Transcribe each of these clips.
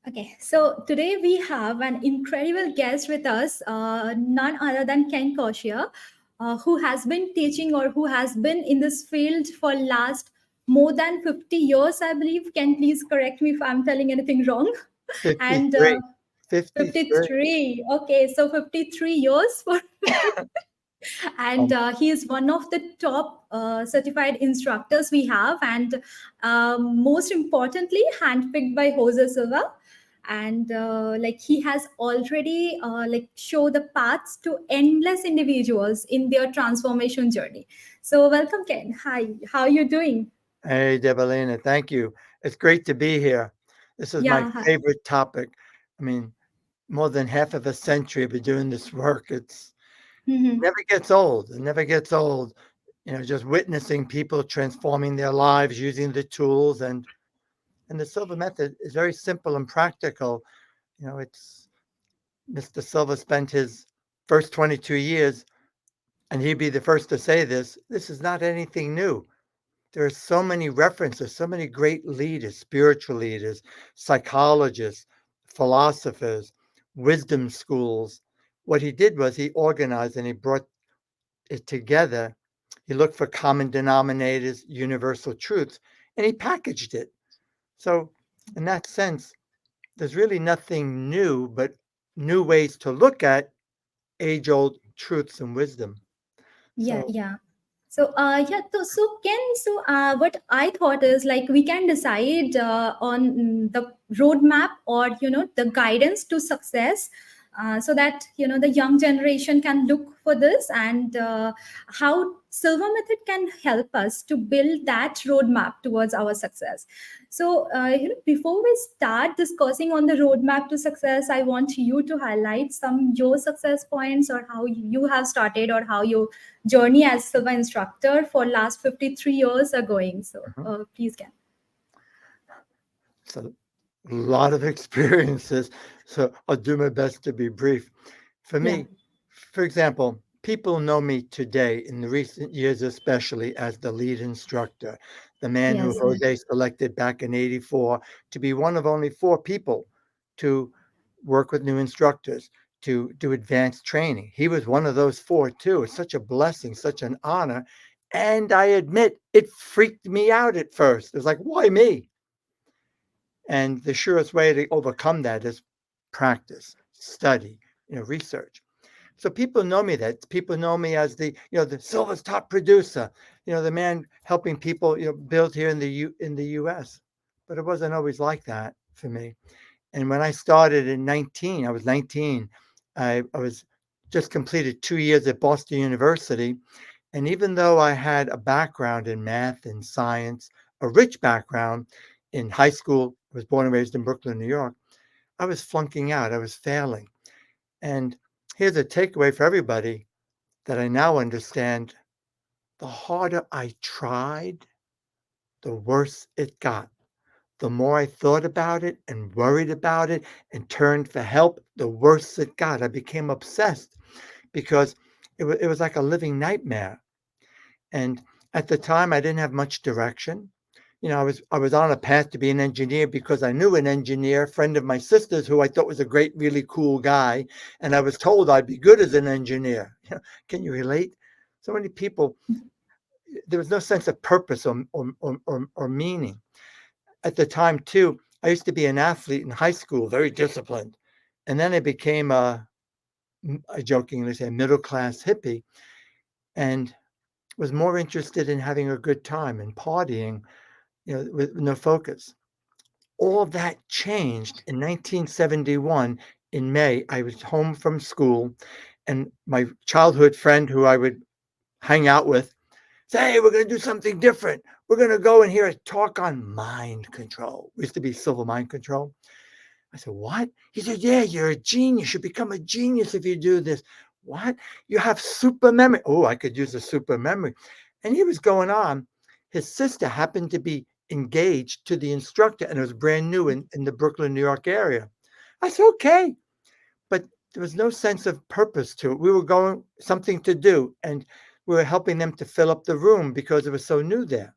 Okay, so today we have an incredible guest with us, none other than Ken Coscia, who has been teaching or who has been in this field for last more than 50 years, I believe. Ken, please correct me if I'm telling anything wrong. And 53. 53. 53. Okay, so 53 years for and Um, he is one of the top certified instructors we have, and most importantly handpicked by Jose Silva. And like he has already like show the paths to endless individuals in their transformation journey. So welcome, Ken. Hi, how are you doing? hey, Devalina, thank you. It's great to be here. This is my Yeah, hi. favorite topic. I mean, more than half of a century of doing this work. Mhm. Never gets old. It never gets old. Just witnessing people transforming their lives using the tools and the Silva method is very simple and practical. It's Mr. Silva spent his first 22 years, and he'd be the first to say this. This is not anything new. There are so many references, so many great leaders, spiritual leaders, psychologists, philosophers, wisdom schools. What he did was he organized and he brought it together. He looked for common denominators, universal truths, and he packaged it. So, in that sense, there's really nothing new, but new ways to look at age old truths and wisdom. Yeah, So, yeah. So, so Ken, what I thought is like we can decide on the roadmap or the guidance to success, so that the young generation can look for this, and how Silva Method can help us to build that roadmap towards our success. So, before we start discussing on the roadmap to success, I want you to highlight some your success points, or how you have started, or how you journey as Silva instructor for last 53 years are going. So mhm. please, can. It's a lot of experiences. So, I'll do my best to be brief. For Yeah. me, for example, people know me today, in the recent years especially, as the lead instructor, the man who Yes. Yes. Jose selected back in '84 to be one of only 4 people to work with new instructors, to do advanced training. He was one of those 4 too. It's such a blessing, such an honor. And I admit it freaked me out at first. It was like, why me? And the surest way to overcome that is practice, study, research. So people know me that people know me as the Silva's top producer, the man helping people, build here in the US. But it wasn't always like that for me. And when I started in 19, I was 19. I was just completed 2 years at Boston University. And even though I had a background in math and science, a rich background in high school, I was born and raised in Brooklyn, New York, I was flunking out. I was failing. And here's a takeaway for everybody that I now understand: the harder I tried, the worse it got. The more I thought about it and worried about it and turned for help, the worse it got. I became obsessed because it was like a living nightmare. And at the time, I didn't have much direction. I was on a path to be an engineer because I knew an engineer, a friend of my sister's, who I thought was a great, really cool guy, and I was told I'd be good as an engineer. Can you relate? So many people, there was no sense of purpose or meaning. At the time, too, I used to be an athlete in high school, very disciplined. And then I became I jokingly say, a middle class hippie, and was more interested in having a good time and partying, with no focus. All that changed in 1971. In May, I was home from school, and my childhood friend, who I would hang out with, said, "Hey, we're going to do something different. We're going to go and hear a talk on mind control." It used to be civil mind control. I said, "What?" He said, "Yeah, you're a genius. You become a genius if you do this." "What? You have super memory." Oh, I could use a super memory. And he was going on. His sister happened to be engaged to the instructor, and it was brand new in the Brooklyn, New York area. I said, "Okay." But there was no sense of purpose to it. We were going something to do, and we were helping them to fill up the room because it was so new there.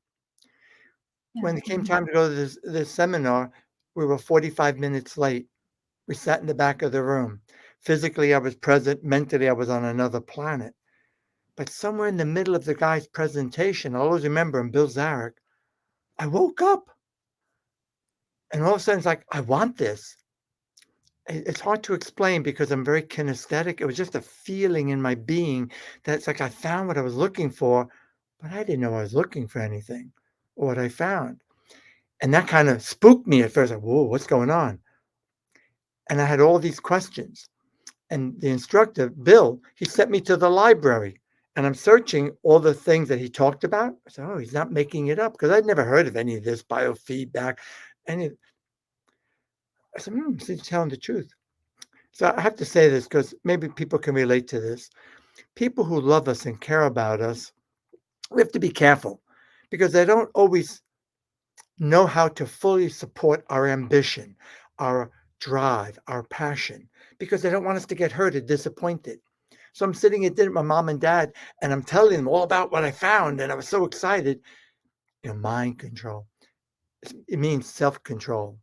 Yeah. When it came time to go to this seminar, we were 45 minutes late. We sat in the back of the room. Physically, I was present. Mentally, I was on another planet. But somewhere in the middle of the guy's presentation, I always remember him, Bill Zarek, I woke up. And all of a sudden, it's like, I want this. It's hard to explain because I'm very kinesthetic. It was just a feeling in my being that it's like I found what I was looking for, but I didn't know I was looking for anything or what I found. And that kind of spooked me at first. Like, whoa, what's going on? And I had all these questions. And the instructor, Bill, he sent me to the library. And I'm searching all the things that he talked about. I said, oh, he's not making it up because I'd never heard of any of this biofeedback. Any, I said, he's telling the truth. So I have to say this because maybe people can relate to this. People who love us and care about us, we have to be careful because they don't always know how to fully support our ambition, our drive, our passion, because they don't want us to get hurt or disappointed. So I'm sitting at dinner with my mom and dad, and I'm telling them all about what I found, and I was so excited. Mind control. It means self-control.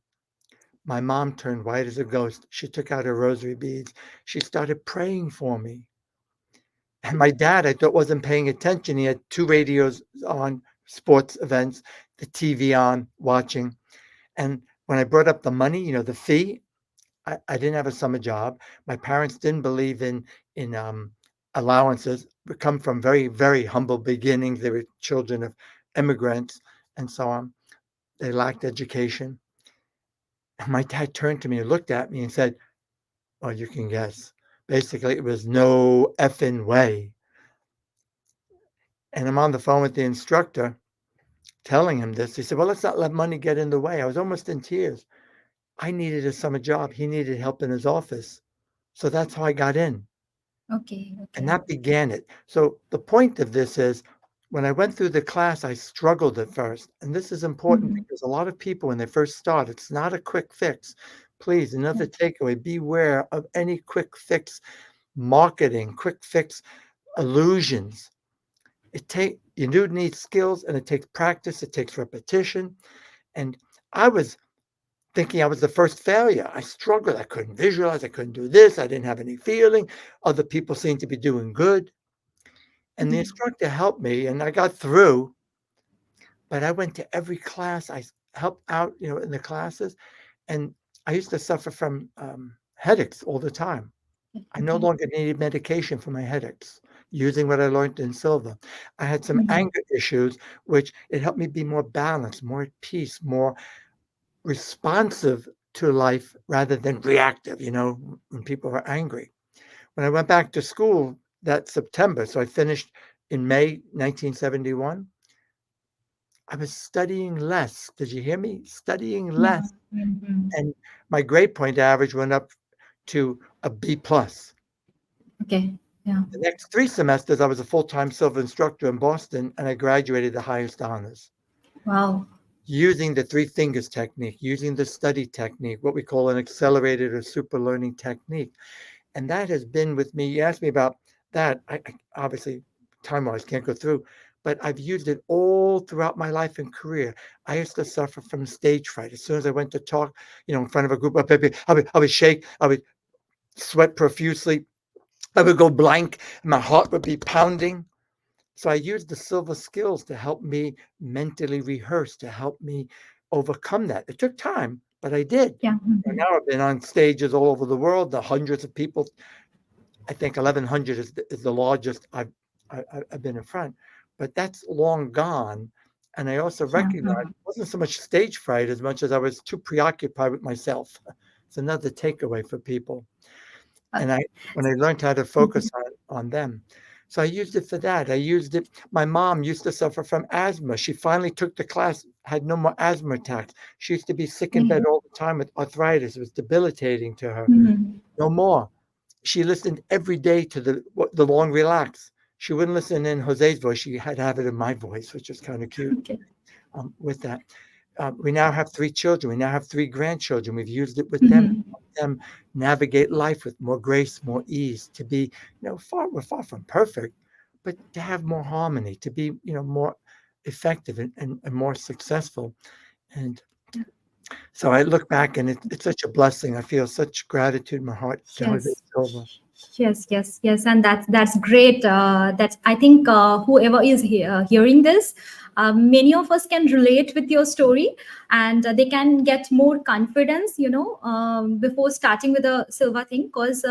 My mom turned white as a ghost. She took out her rosary beads. She started praying for me. And my dad, I thought, wasn't paying attention. He had two radios on, sports events, the TV on, watching. And when I brought up the money, the fee, I didn't have a summer job. My parents didn't believe in allowances. We come from very, very humble beginnings. They were children of immigrants and so on. They lacked education. And my dad turned to me and looked at me and said, well, you can guess. Basically, it was no effing way. And I'm on the phone with the instructor telling him this. He said, well, let's not let money get in the way. I was almost in tears. I needed a summer job. He needed help in his office. So that's how I got in. Okay. And Okay. that began it. So the point of this is when I went through the class, I struggled at first. And this is important Mhm. because a lot of people, when they first start, it's not a quick fix. Please, Yeah. another takeaway, beware of any quick fix marketing, quick fix illusions. You do need skills and it takes practice, it takes repetition. And I was thinking I was the first failure. I struggled. I couldn't visualize. I couldn't do this. I didn't have any feeling. Other people seemed to be doing good. And the Mhm. instructor helped me and I got through, but I went to every class. I helped out, in the classes. And I used to suffer from headaches all the time. I no Okay. longer needed medication for my headaches using what I learned in Silva. I had some Mhm. anger issues, which it helped me be more balanced, more at peace, more responsive to life rather than reactive, when people are angry. When I went back to school that September, so I finished in May 1971, I was studying less. Did you hear me? Studying Yeah. less. Mhm. And my grade point average went up to a B plus. Okay. Yeah. The next 3 semesters, I was a full-time Silva instructor in Boston, and I graduated the highest honors Wow. using the three fingers technique, using the study technique, what we call an accelerated or super learning technique. And that has been with me. You asked me about that. I obviously, time-wise, can't go through, but I've used it all throughout my life and career. I used to suffer from stage fright. As soon as I went to talk, in front of a group of people, I would shake, I would sweat profusely, I would go blank, and my heart would be pounding. So I used the Silva skills to help me mentally rehearse, to help me overcome that. It took time, but I did. Yeah. And Mhm. now I've been on stages all over the world, the hundreds of people. I think 1,100 is the largest I've been in front, but that's long gone. And I also Yeah. recognize Mhm. it wasn't so much stage fright as much as I was too preoccupied with myself. It's another takeaway for people. Uh, And when I learned how to mhm. focus on them. So I used it for that. I used it. My mom used to suffer from asthma. She finally took the class, had no more asthma attacks. She used to be sick in Okay. bed all the time with arthritis. It was debilitating to her. Mhm. No more. She listened every day to the long relax. She wouldn't listen in Jose's voice. She had to have it in my voice, which was kind of cute. Okay. With that, we now have 3 children. We now have 3 grandchildren. We've used it with them, Mhm. help them navigate life with more grace, more ease. To be, we're far from perfect, but to have more harmony, to be, more. effective and more successful. And so I look back and it's such a blessing. I feel such gratitude in my heart to Jose Yes. Silva. Yes, and that's great. That I think whoever is hearing this, many of us can relate with your story, and they can get more confidence, before starting with the Silva thing. Because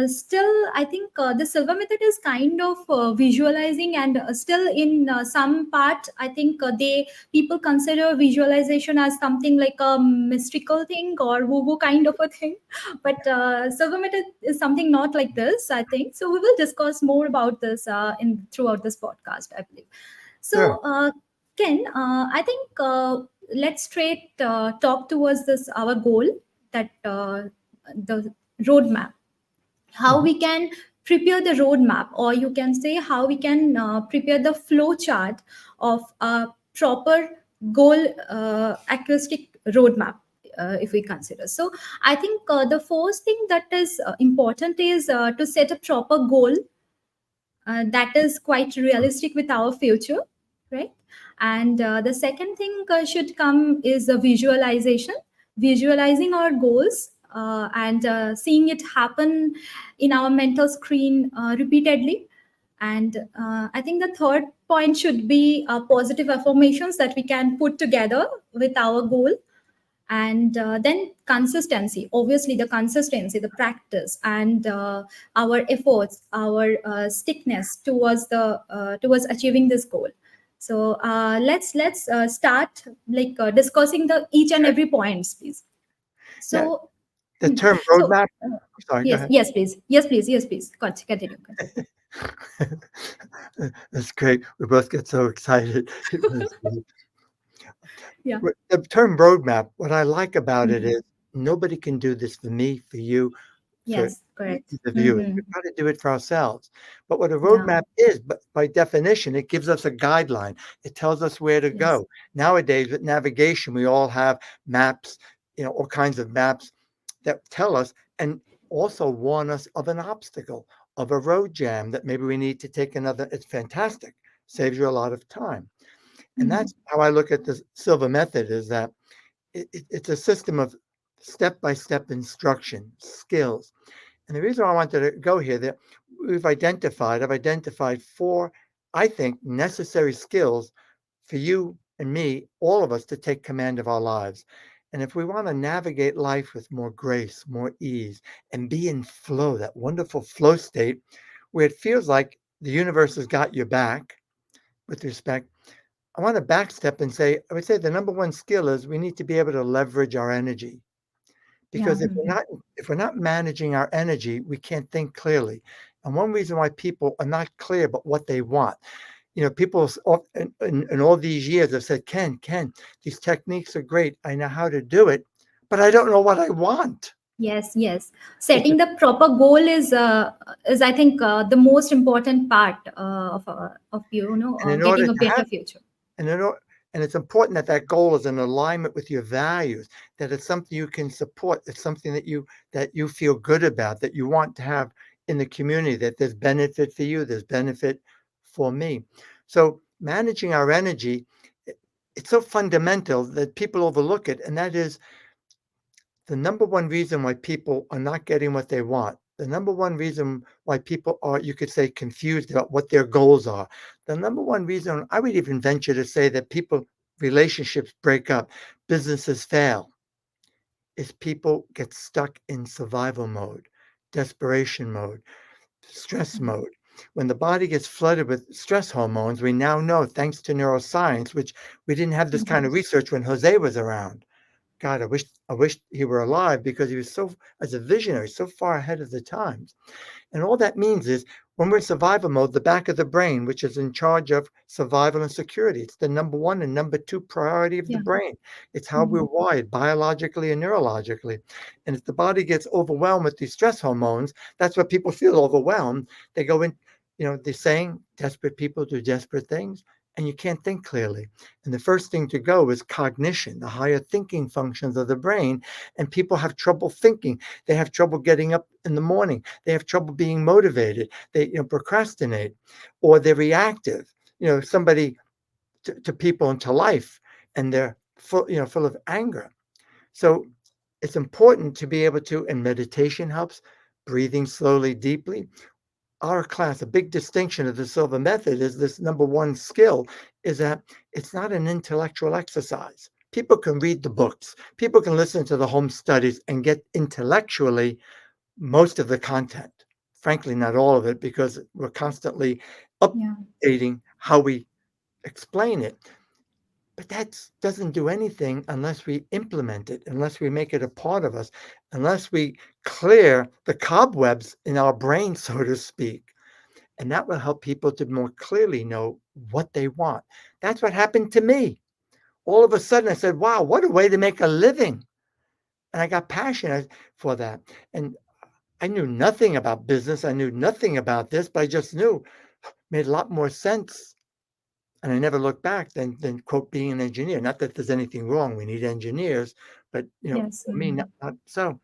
still, I think the Silva method is kind of visualizing, and still in some part, I think they people consider visualization as something like a mystical thing or woo woo kind of a thing. But Silva method is something not like this, I think. So we will discuss more about this in throughout this podcast, I believe. Sure. So Ken, I think let's straight talk towards this our goal, that the roadmap, how Mhm. we can prepare the roadmap, or you can say how we can prepare the flow chart of a proper goal acoustic roadmap, if we consider. So I think the first thing that is important is to set a proper goal that is quite realistic with our future, right? And the second thing should come is a visualization, visualizing our goals, and seeing it happen in our mental screen repeatedly. And I think the third point should be positive affirmations that we can put together with our goal. And then consistency, obviously the consistency, the practice, and our efforts, our stickness towards achieving this goal. So let's start like discussing the each and every points, please. Yeah, So the term so roadmap. Sorry, go yes, ahead. yes, please continue. That's great. We both get so excited. It was great. Yeah. The term roadmap, what I like about it Mhm. is nobody can do this for me, for you, for Yes, correct. the viewers. Hmm. We've got to do it for ourselves. But what a Yeah. roadmap is, but by definition, it gives us a guideline. It tells us where to Yes. go. Nowadays, with navigation, we all have maps, all kinds of maps that tell us and also warn us of an obstacle, of a road jam that maybe we need to take another. It's fantastic. Saves you a lot of time. And Mhm. that's how I look at the Silva method is that it's a system of step-by-step instruction, skills. And the reason I wanted to go here that I've identified four, I think, necessary skills for you and me, all of us, to take command of our lives. And if we want to navigate life with more grace, more ease, and be in flow, that wonderful flow state where it feels like the universe has got your back with respect, I want to backstep and say, I would say the number one skill is we need to be able to leverage our energy. Yeah. Because if we're not managing our energy, we can't think clearly. And one reason why people are not clear about what they want, people in all these years have said, Ken, these techniques are great. I know how to do it, but I don't know what I want. Yes. It's a, Setting the proper goal is I think the most important part of and in order getting a to better have future. and in or, and it's important that that goal is in alignment with your values, that it's something you can support, it's something that you feel good about, that you want to have in the community, that there's benefit for you, there's benefit for me. So managing our energy, it's so fundamental that people overlook it, and that is the number one reason why people are not getting what they want. The number one reason why people are, you could say, confused about what their goals are. The number one reason, I would even venture to say, that relationships break up, businesses fail, is people get stuck in survival mode, desperation mode, stress Mhm. mode. When the body gets flooded with stress hormones, we now know, thanks to neuroscience, which we didn't have this kind Mhm. of research when Jose was around. God, I wish he were alive because he was so, as a visionary, so far ahead of the times. And all that means is when we're in survival mode, the back of the brain, which is in charge of survival and security, it's the number one and number two priority of the Yeah. brain. It's how we're Mhm. wired biologically and neurologically. And if the body gets overwhelmed with these stress hormones, that's what people feel overwhelmed. They go in, they're saying desperate people do desperate things, and you can't think clearly. And the first thing to go is cognition, the higher thinking functions of the brain. And people have trouble thinking. They have trouble getting up in the morning. They have trouble being motivated. They procrastinate, or they're reactive. Somebody to people and to life, and they're full of anger. So it's important to be able to, and meditation helps, breathing slowly, deeply. Our class, a big distinction of the Silva method is this number one skill is that it's not an intellectual exercise. People can read the books, people can listen to the home studies and get intellectually most of the content. Frankly, not all of it, because we're constantly Yeah. updating how we explain it. But that doesn't do anything unless we implement it, unless we make it a part of us, unless we clear the cobwebs in our brain, so to speak. And that will help people to more clearly know what they want. That's what happened to me. All of a sudden, I said, wow, what a way to make a living. And I got passionate for that. And I knew nothing about business. I knew nothing about this, but I just knew it made a lot more sense. And I never looked back than quote being an engineer. Not that there's anything wrong. We need engineers, but Yes. for me, not so.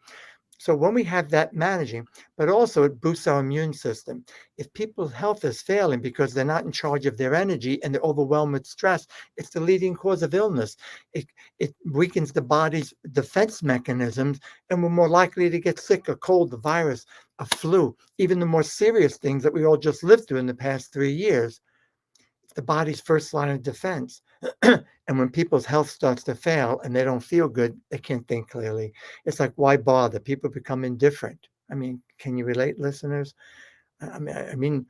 So when we have that managing, but also it boosts our immune system. If people's health is failing because they're not in charge of their energy and they're overwhelmed with stress, it's the leading cause of illness. It, it weakens the body's defense mechanisms, and we're more likely to get sick, a cold, a virus, a flu, even the more serious things that we all just lived through in the past 3 years. It's the body's first line of defense. And when people's health starts to fail and they don't feel good, they can't think clearly. It's like, why bother? People become indifferent. I mean, can you relate, listeners? I mean,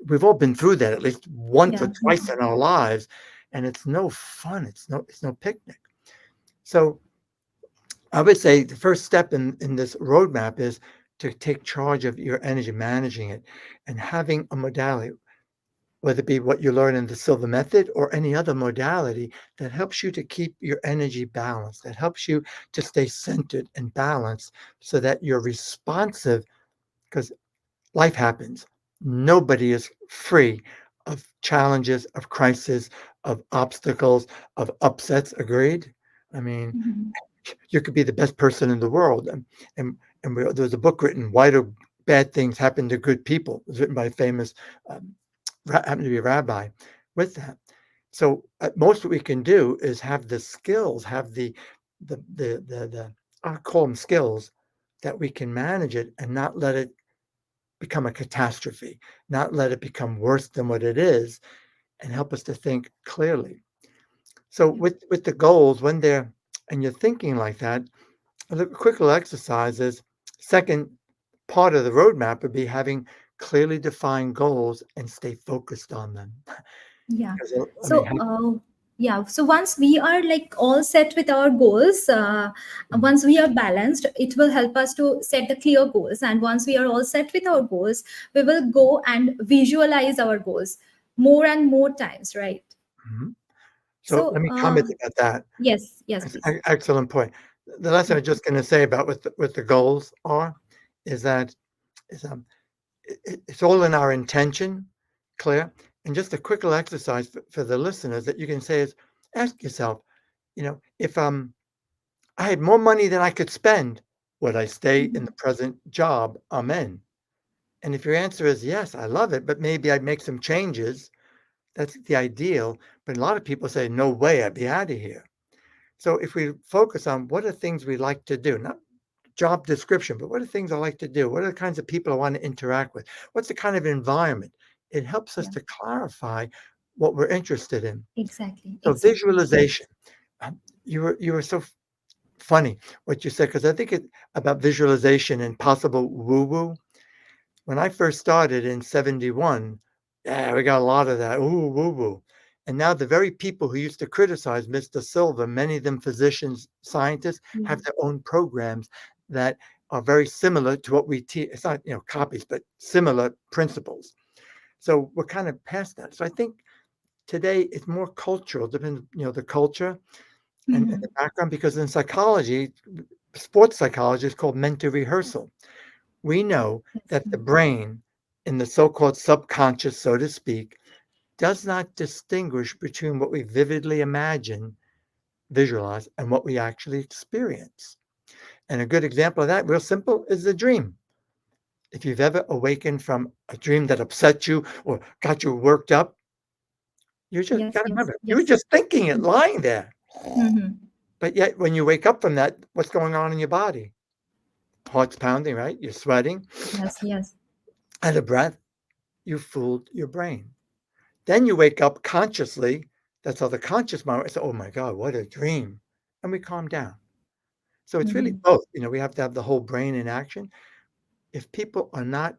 we've all been through that at least once or Yeah. twice in our lives, and it's no fun. It's no picnic. So I would say the first step in this roadmap is to take charge of your energy, managing it, and having a modality, whether it be what you learn in the Silva method or any other modality that helps you to keep your energy balanced, that helps you to stay centered and balanced so that you're responsive, because life happens. Nobody is free of challenges, of crisis, of obstacles, of upsets. Agreed? I mean, Mhm. you could be the best person in the world. And, there was a book written, Why Do Bad Things Happen to Good People? It was written by a famous um, happened to be a rabbi with that. So at most what we can do is have the skills, have the I call them skills, that we can manage it and not let it become a catastrophe, not let it become worse than what it is, and help us to think clearly. So Yeah. with the goals, when they're and you're thinking like that, a quick little exercise is second part of the roadmap would be having clearly defined goals and stay focused on them. Yeah. Because I mean, So, yeah. So once we are like all set with our goals, once we are balanced, it will help us to set the clear goals. And once we are all set with our goals, we will go and visualize our goals more and more times, right? mhm. So So, let me comment about that. yes, yes, It's please. excellent point. The last thing Yeah. I'm just going to say about what the goals are is that is it's all in our intention, clear. And just a quick little exercise for the listeners that you can say is ask yourself, if I had more money than I could spend, would I stay in Mhm. the present job I'm in? And if your answer is yes, I love it, but maybe I'd make some changes, that's the ideal. But a lot of people say, no way, I'd be out of here. So if we focus on what are things we like to do, not job description, but what are things I like to do? What are the kinds of people I want to interact with? What's the kind of environment? It helps us Yeah. to clarify what we're interested in. Exactly. So Exactly. visualization. You were so funny what you said, because I think about visualization and possible woo woo. When I first started in 71, yeah, we got a lot of that. Ooh, woo woo. And now the very people who used to criticize Mr. Silva, many of them physicians, scientists, Yeah. have their own programs that are very similar to what we teach. It's not, copies, but similar principles. So we're kind of past that. So I think today it's more cultural, depends, the culture and the Mhm. background, because in psychology, sports psychology is called mental rehearsal. We know Yes. that the brain, in the so-called subconscious, so to speak, does not distinguish between what we vividly imagine, visualize, and what we actually experience. And a good example of that, real simple, is the dream. If you've ever awakened from a dream that upset you or got you worked up, You just Yes, got to yes, remember, you were yes. just thinking it lying there. Mm-hmm. But yet, when you wake up from that, what's going on in your body? Heart's pounding, right? You're sweating. Yes, yes, Out of breath, you fooled your brain. Then you wake up consciously. That's how the conscious moment is, oh my God, what a dream. And we calm down. So it's really mm-hmm. both. We have to have the whole brain in action. If people are not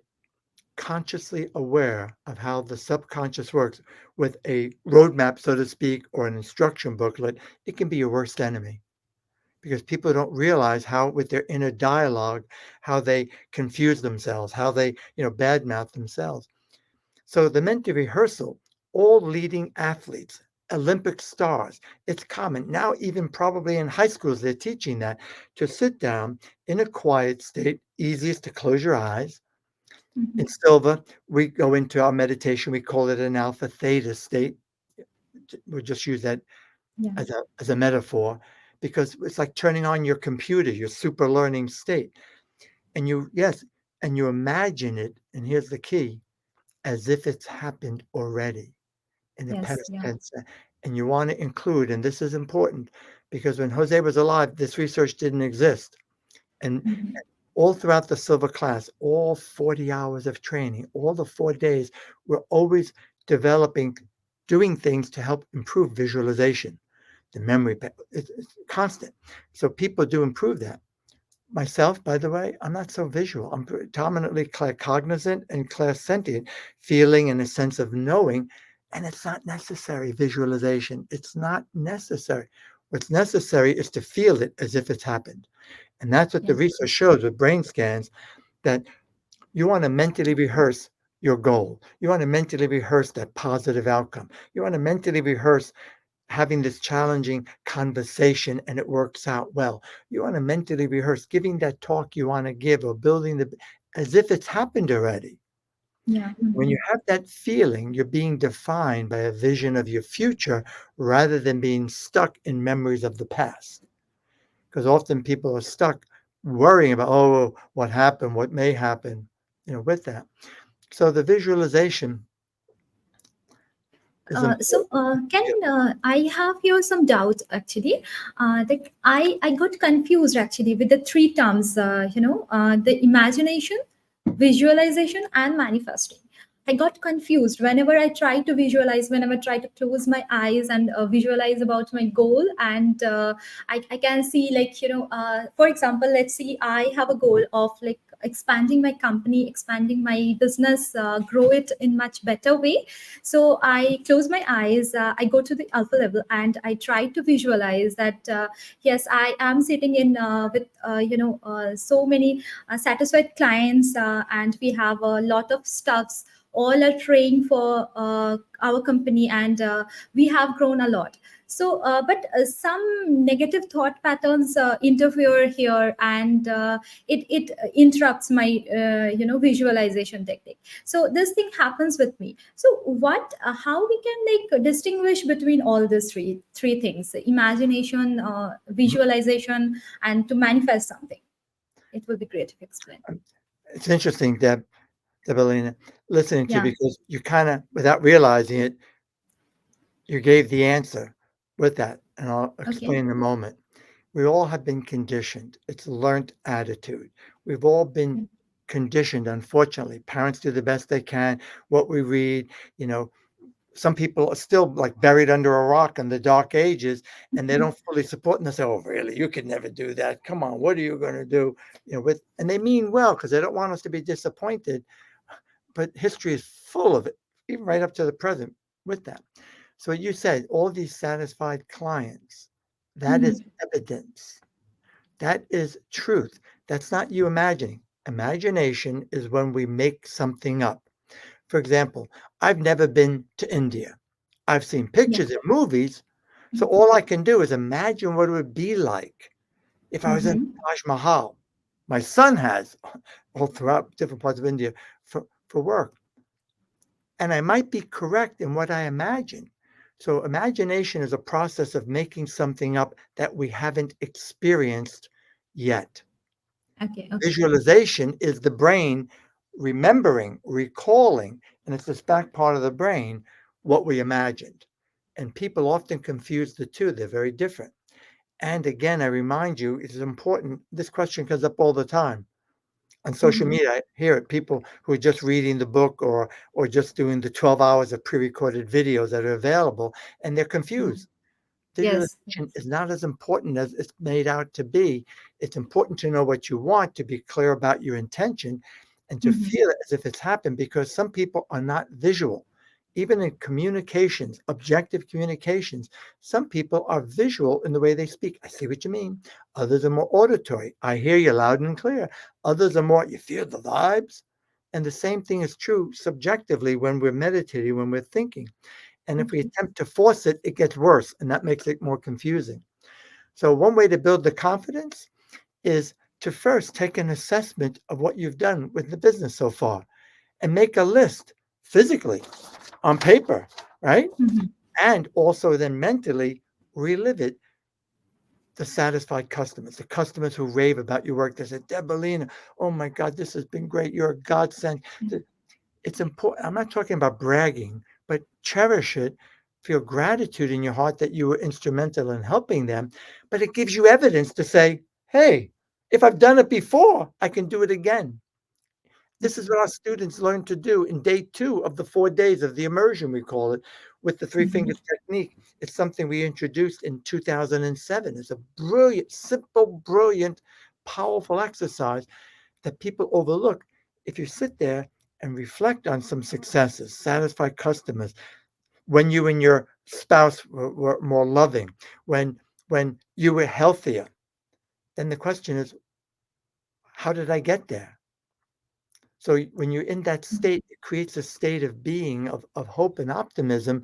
consciously aware of how the subconscious works with a roadmap, so to speak, or an instruction booklet, it can be your worst enemy because people don't realize how, with their inner dialogue, how they confuse themselves, how they, badmouth themselves. So the mental rehearsal, all leading athletes, Olympic stars, it's common. Now, even probably in high schools, they're teaching that to sit down in a quiet state, easiest to close your eyes. Mm-hmm. In Silva, we go into our meditation, we call it an alpha theta state. We'll just use that Yeah, as a metaphor because it's like turning on your computer, your super learning state. And yes, and you imagine it, and here's the key, as if it's happened already in the yes, past yeah. tense. And you want to include, and this is important because when Jose was alive, this research didn't exist. And Mm-hmm. all throughout the Silva class, all 40 hours of training, all the 4 days, we're always developing, doing things to help improve visualization, the memory. It's constant. So people do improve that. Myself, by the way, I'm not so visual. I'm predominantly cognizant and clairsentient, feeling and a sense of knowing. And it's not necessary visualization. It's not necessary. What's necessary is to feel it as if it's happened. And that's what the Yes, research shows with brain scans, that you want to mentally rehearse your goal. You want to mentally rehearse that positive outcome. You want to mentally rehearse having this challenging conversation and it works out well. You want to mentally rehearse giving that talk you want to give or building as if it's happened already. yeah. When Mm-hmm. you have that feeling, you're being defined by a vision of your future rather than being stuck in memories of the past. Because often people are stuck worrying about, oh, what happened, what may happen, with that. So the visualization is So, important. Ken, Yeah. I have here some doubts actually. I got confused actually with the three terms, the imagination, visualization, and manifesting. I got confused whenever I try to visualize, whenever I try to close my eyes and visualize about my goal. And I can see, like, for example, let's see, I have a goal of like expanding my company, expanding my business, grow it in much better way. So I close my eyes, I go to the alpha level, and I try to visualize that yes, I am sitting in with so many satisfied clients, and we have a lot of stuffs, all are trained for our company, and we have grown a lot. So but some negative thought patterns interfere here, and it interrupts my visualization technique. So this thing happens with me. So what how we can like distinguish between all these three things: imagination, visualization, and to manifest something? It will be great if you explain. It's interesting, Debelina, listening to you Yeah. because you kind of, without realizing it, you gave the answer with that. And I'll Okay. explain in a moment. We all have been conditioned. It's learned attitude. We've all been conditioned, unfortunately. Parents do the best they can. What we read, you know, some people are still like buried under a rock in the dark ages and they don't fully support and they say, oh, really? You could never do that. Come on, what are you going to do? And they mean well because they don't want us to be disappointed. But history is full of it, even right up to the present with that. So you said all these satisfied clients, that is Mhm. evidence. That is truth. That's not you imagining. Imagination is when we make something up. For example, I've never been to India. I've seen Yeah. pictures in movies. So all I can do is imagine what it would be like if I was in Mm-hmm. Taj Mahal. My son has all throughout different parts of India for work. And I might be correct in what I imagine. So imagination is a process of making something up that we haven't experienced yet. Okay. Okay. Visualization is the brain remembering, recalling, and it's this back part of the brain what we imagined. And people often confuse the two. They're very different. And again, I remind you, it is important. This question comes up all the time on social Mhm. media. I hear it. People who are just reading the book or just doing the 12 hours of pre-recorded videos that are available, and they're Mhm. confused. Yes. Visualization is not as important as it's made out to be. It's important to know what you want, to be clear about your intention, and to Mhm. feel it as if it's happened, because some people are not visual. Even in communications, objective communications, some people are visual in the way they speak. I see what you mean. Others are more auditory. I hear you loud and clear. Others are more, you feel the vibes. And the same thing is true subjectively when we're meditating, when we're thinking. And if we Mhm. attempt to force it, it gets worse, and that makes it more confusing. So, one way to build the confidence is to first take an assessment of what you've done with the business so far and make a list physically on paper, right? Mhm. And also then mentally relive it. The satisfied customers, the customers who rave about your work. They say, Debelina, oh my God, this has been great. You're a godsend. It's important. I'm not talking about bragging, but cherish it. Feel gratitude in your heart that you were instrumental in helping them. But it gives you evidence to say, hey, if I've done it before, I can do it again. This is Mhm. what our students learn to do in day 2 of the 4 days of the immersion, we call it, with the 3 Mhm. fingers technique. It's something we introduced in 2007. It's a brilliant, simple, brilliant, powerful exercise that people overlook. If you sit there and reflect on some successes, satisfied customers, when you and your spouse were more loving, when you were healthier, then the question is, how did I get there? So when you're in that state, it creates a state of being of hope and optimism,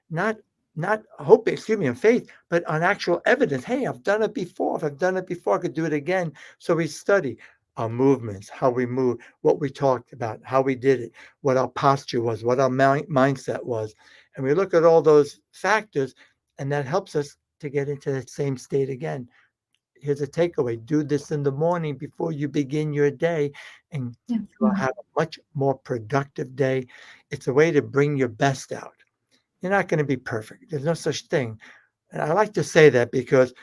not not hope, excuse me, and faith, but on actual evidence. Hey, I've done it before. If I've done it before, I could do it again. So we study our movements, how we move, what we talked about, how we did it, what our posture was, what our mindset was. And we look at all those factors, and that helps us to get into that same state again. Here's a takeaway: do this in the morning before you begin your day, and Yeah. you will Mhm. have a much more productive day. It's a way to bring your best out. You're not going to be perfect. There's no such thing. And I like to say that because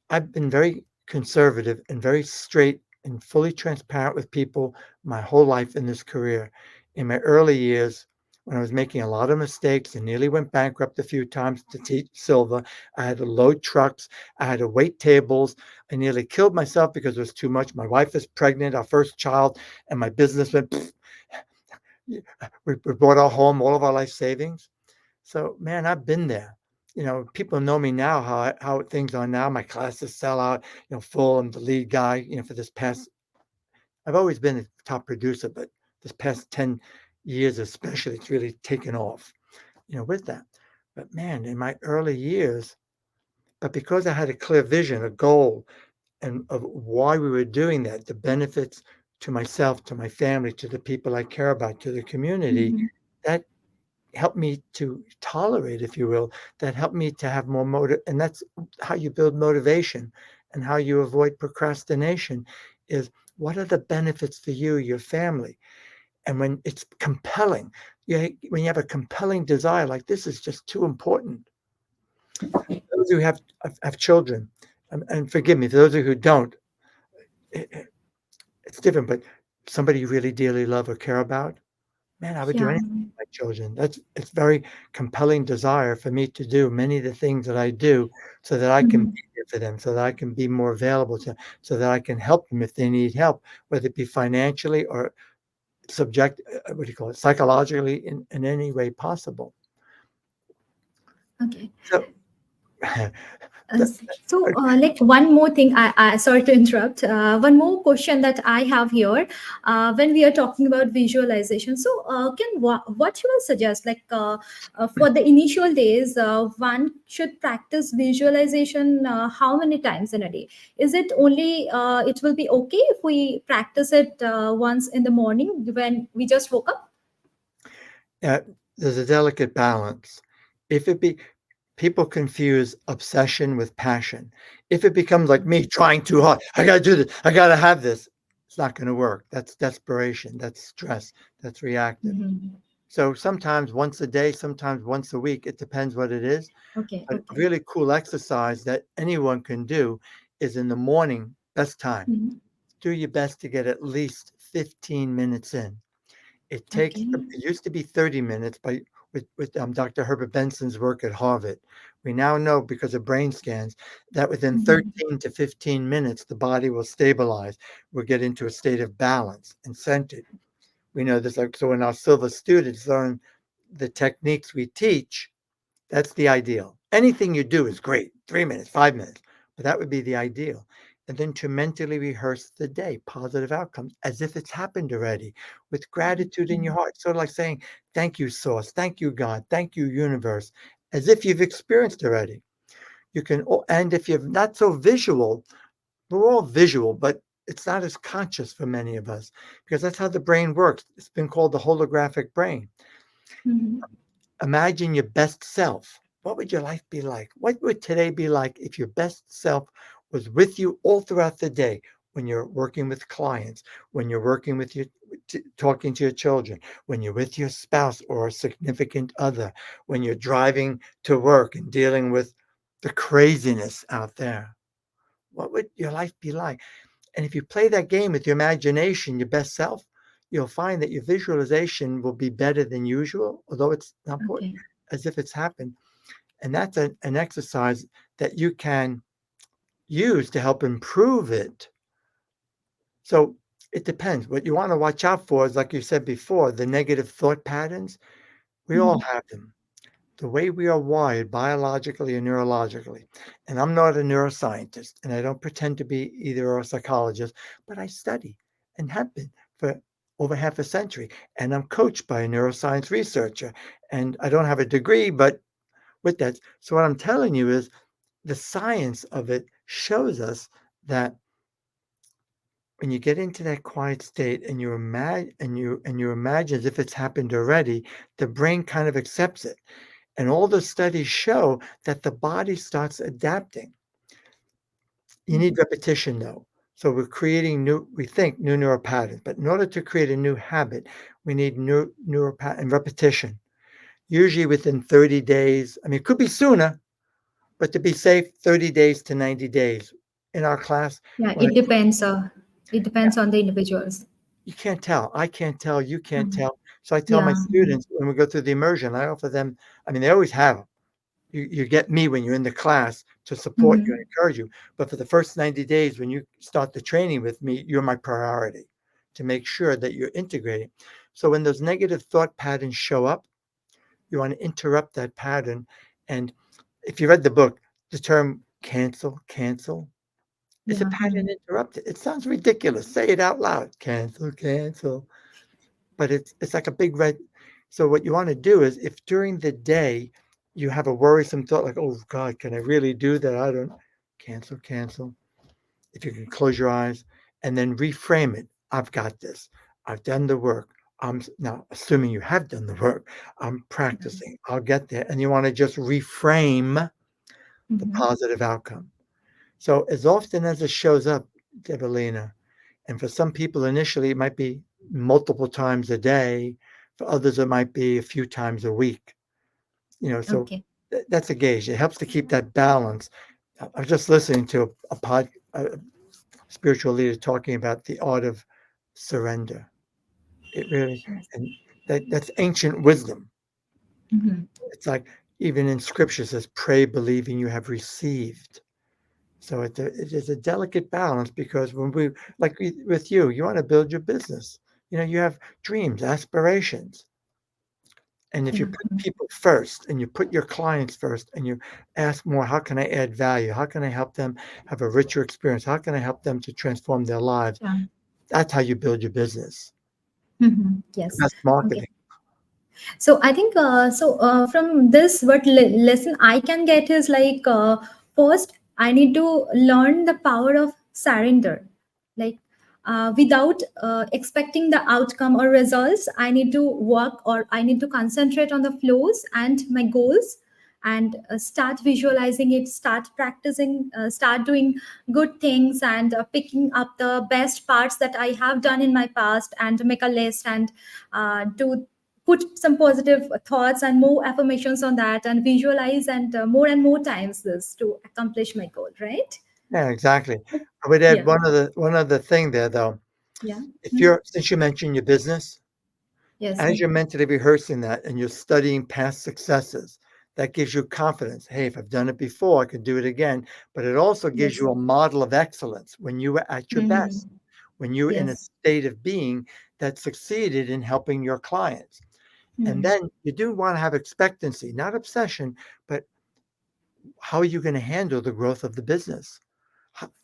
I've been very conservative and very straight and fully transparent with people my whole life in this career. In my early years, when I was making a lot of mistakes and nearly went bankrupt a few times to teach Silva, I had to load trucks, I had to wait tables. I nearly killed myself because it was too much. My wife was pregnant, our first child, and my business went. We bought our home, all of our life savings. So, man, I've been there. People know me now, how things are now. My classes sell out, full. I'm the lead guy, for this past, I've always been a top producer, but this past 10 years especially, it's really taken off, with that. But man, in my early years, but because I had a clear vision, a goal, and of why we were doing that, the benefits to myself, to my family, to the people I care about, to the community, Mhm. that helped me to tolerate, if you will, that helped me to have more motive. And that's how you build motivation and how you avoid procrastination is, what are the benefits for you, your family? And when it's compelling, when you have a compelling desire, like this is just too important. Those who have children, and forgive me, for those of you who don't, it's different, but somebody you really dearly love or care about, man, I would do Yeah. anything for my children. It's very compelling desire for me to do many of the things that I do so that I can Mhm. be there for them, so that I can be more available to them, so that I can help them if they need help, whether it be financially or what do you call it, psychologically, in any way possible. Okay. So, Uh, the, like one more thing, I sorry to interrupt. One more question that I have here, when we are talking about visualization. So, what you will suggest, like for the initial days, one should practice visualization how many times in a day? Is it only it will be okay if we practice it once in the morning when we just woke up? uh, there's a delicate balance. If it be People confuse obsession with passion. If it becomes like me trying too hard, I gotta do this, I gotta have this, it's not gonna work. That's desperation, that's stress, that's reactive. Mhm. So sometimes once a day, sometimes once a week. It depends what it is. Okay, But a okay. really cool exercise that anyone can do is in the morning, best time. Mhm. Do your best to get at least 15 minutes in. It takes, Okay. it used to be 30 minutes by with Dr. Herbert Benson's work at Harvard. We now know because of brain scans that within Mhm. 13 to 15 minutes, the body will stabilize. We'll get into a state of balance and centered. We know this, like, so when our Silva students learn the techniques we teach, that's the ideal. Anything you do is great, 3 minutes, 5 minutes, but that would be the ideal. And then to mentally rehearse the day, positive outcomes, as if it's happened already, with gratitude in your Mhm. heart. Sort of like saying, thank you, Source, thank you, God, thank you, Universe, as if you've experienced already. You can, and if you're not so visual, we're all visual, but it's not as conscious for many of us because that's how the brain works. It's been called the holographic brain. Mhm. Imagine your best self. What would your life be like? What would today be like if your best self was with you all throughout the day when you're working with clients, when you're working with your talking to your children, when you're with your spouse or a significant other, when you're driving to work and dealing with the craziness out there? What would your life be like? And if you play that game with your imagination, your best self, you'll find that your visualization will be better than usual, although it's not important, Okay. as if it's happened. And that's an exercise that you can use to help improve it. So it depends. What you want to watch out for is, like you said before, the negative thought patterns. We all Mhm. have them. The way we are wired biologically and neurologically. And I'm not a neuroscientist, and I don't pretend to be either a psychologist, but I study and have been for over half a century. And I'm coached by a neuroscience researcher. And I don't have a degree, but with that, so what I'm telling you is the science of it shows us that when you get into that quiet state and you imagine as if it's happened already, the brain kind of accepts it. And all the studies show that the body starts adapting. You need Mhm. repetition though. So we're creating we think new neural patterns, but in order to create a new habit, we need new neural pattern repetition. Usually within 30 days. I mean, it could be sooner, but to be safe, 30 days to 90 days. In our class, Yeah, when I, it depends. It depends on the individuals. you can't tell. I can't tell. You can't Mhm. tell. So I tell my Yeah. students when we go through the immersion, I offer them, I mean, they always have them. You get me when you're in the class to support you and Mhm. encourage you. But for the first 90 days, when you start the training with me, you're my priority to make sure that you're integrating. So when those negative thought patterns show up, you want to interrupt that pattern. And if you read the book, the term cancel, cancel, it's a Yeah. pattern interrupted. It sounds ridiculous. Say it out loud. Cancel, cancel. But it's like a big red. So what you want to do is if during the day you have a worrisome thought like, oh God, can I really do that? I don't cancel, cancel. If you can close your eyes and then reframe it. I've got this. I've done the work. I'm now assuming you have done the work. I'm practicing. I'll get there. And you want to just reframe the Mhm. positive outcome. So as often as it shows up, Devalina, and for some people initially it might be multiple times a day. For others it might be a few times a week. So Okay. that's a gauge. It helps to keep that balance. I was just listening to a spiritual leader talking about the art of surrender. It really, Yes. and that's ancient wisdom. Mhm. It's like even in scripture it says, pray believing you have received. So it is a delicate balance because when like with you, you want to build your business. You have dreams, aspirations. And if you Yeah. put people first and you put your clients first and you ask more, how can I add value? How can I help them have a richer experience? How can I help them to transform their lives? Yeah. That's how you build your business. Mhm. The Yes. best Okay. marketing. So I think from this, what lesson I can get is like first I need to learn the power of surrender. Like without expecting the outcome or results, I need to work or I need to concentrate on the flows and my goals and start visualizing it, start practicing, start doing good things and picking up the best parts that I have done in my past and make a list and do put some positive thoughts and more affirmations on that, and visualize and more times this to accomplish my goal, right? Yeah, exactly. I would add Yeah. one other thing there though. Yeah. If Hmm. you're since you mentioned your business, Yes. as you're mentally rehearsing that and you're studying past successes, that gives you confidence. Hey, if I've done it before, I can do it again. But it also gives Yes. you a model of excellence when you were at your Hmm. best, when you were in a Yes. state of being that succeeded in helping your clients. And Hmm. then you do want to have expectancy, not obsession, but how are you going to handle the growth of the business?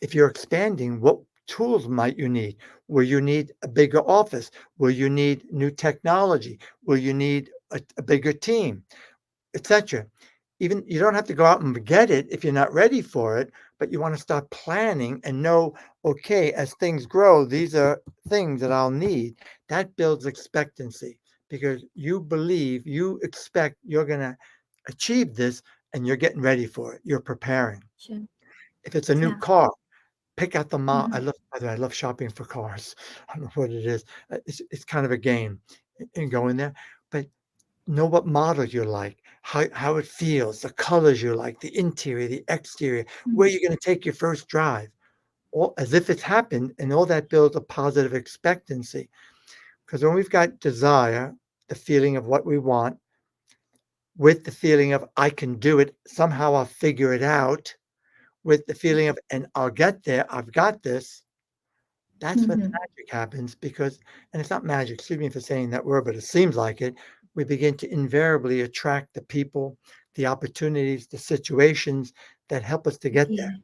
If you're expanding, what tools might you need? Will you need a bigger office? Will you need new technology? Will you need a bigger team, etc.? Even you don't have to go out and get it if you're not ready for it, but you want to start planning and know, okay, as things grow, these are things that I'll need. That builds expectancy because you believe, you expect you're going to achieve this and you're getting ready for it. You're preparing. Sure. If it's a new Yeah. car, pick out the model. Hmm. By the way, I love shopping for cars. I don't know what it is. It's kind of a game in going there, but know what model you like, how it feels, the colors you like, the interior, the exterior, where you're going to take your first drive, all as if it's happened, and all that builds a positive expectancy. Because when we've got desire, the feeling of what we want, with the feeling of I can do it, somehow I'll figure it out, with the feeling of and I'll get there, I've got this. That's when the Hmm. magic happens because and it's not magic, excuse me for saying that word, but it seems like it. We begin to invariably attract the people, the opportunities, the situations that help us to get there. Okay.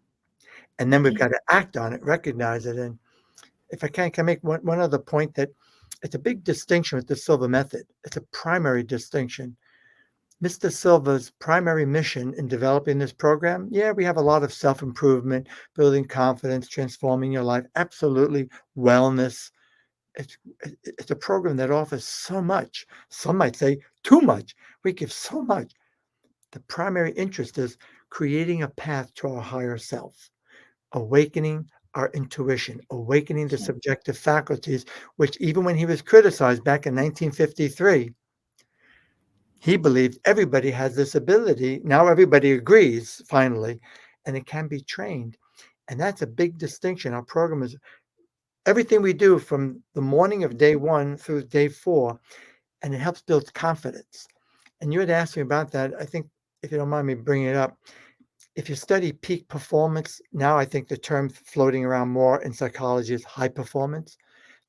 And then we've Okay. got to act on it, recognize it. And if I can I make one other point that it's a big distinction with the Silva method. It's a primary distinction. Mr. Silva's primary mission in developing this program, yeah, we have a lot of self improvement, building confidence, transforming your life, absolutely, wellness, it's it's a program that offers so much. Some might say too much. We give so much. The primary interest is creating a path to our higher self, awakening our intuition, awakening the Sure. subjective faculties, which even when he was criticized back in 1953, he believed everybody has this ability. Now everybody agrees, finally, and it can be trained. And that's a big distinction. Our program is everything we do from the morning of day one through day four and it helps build confidence. And you had asked me about that. I think, if you don't mind me bringing it up, if you study peak performance, now I think the term floating around more in psychology is high performance.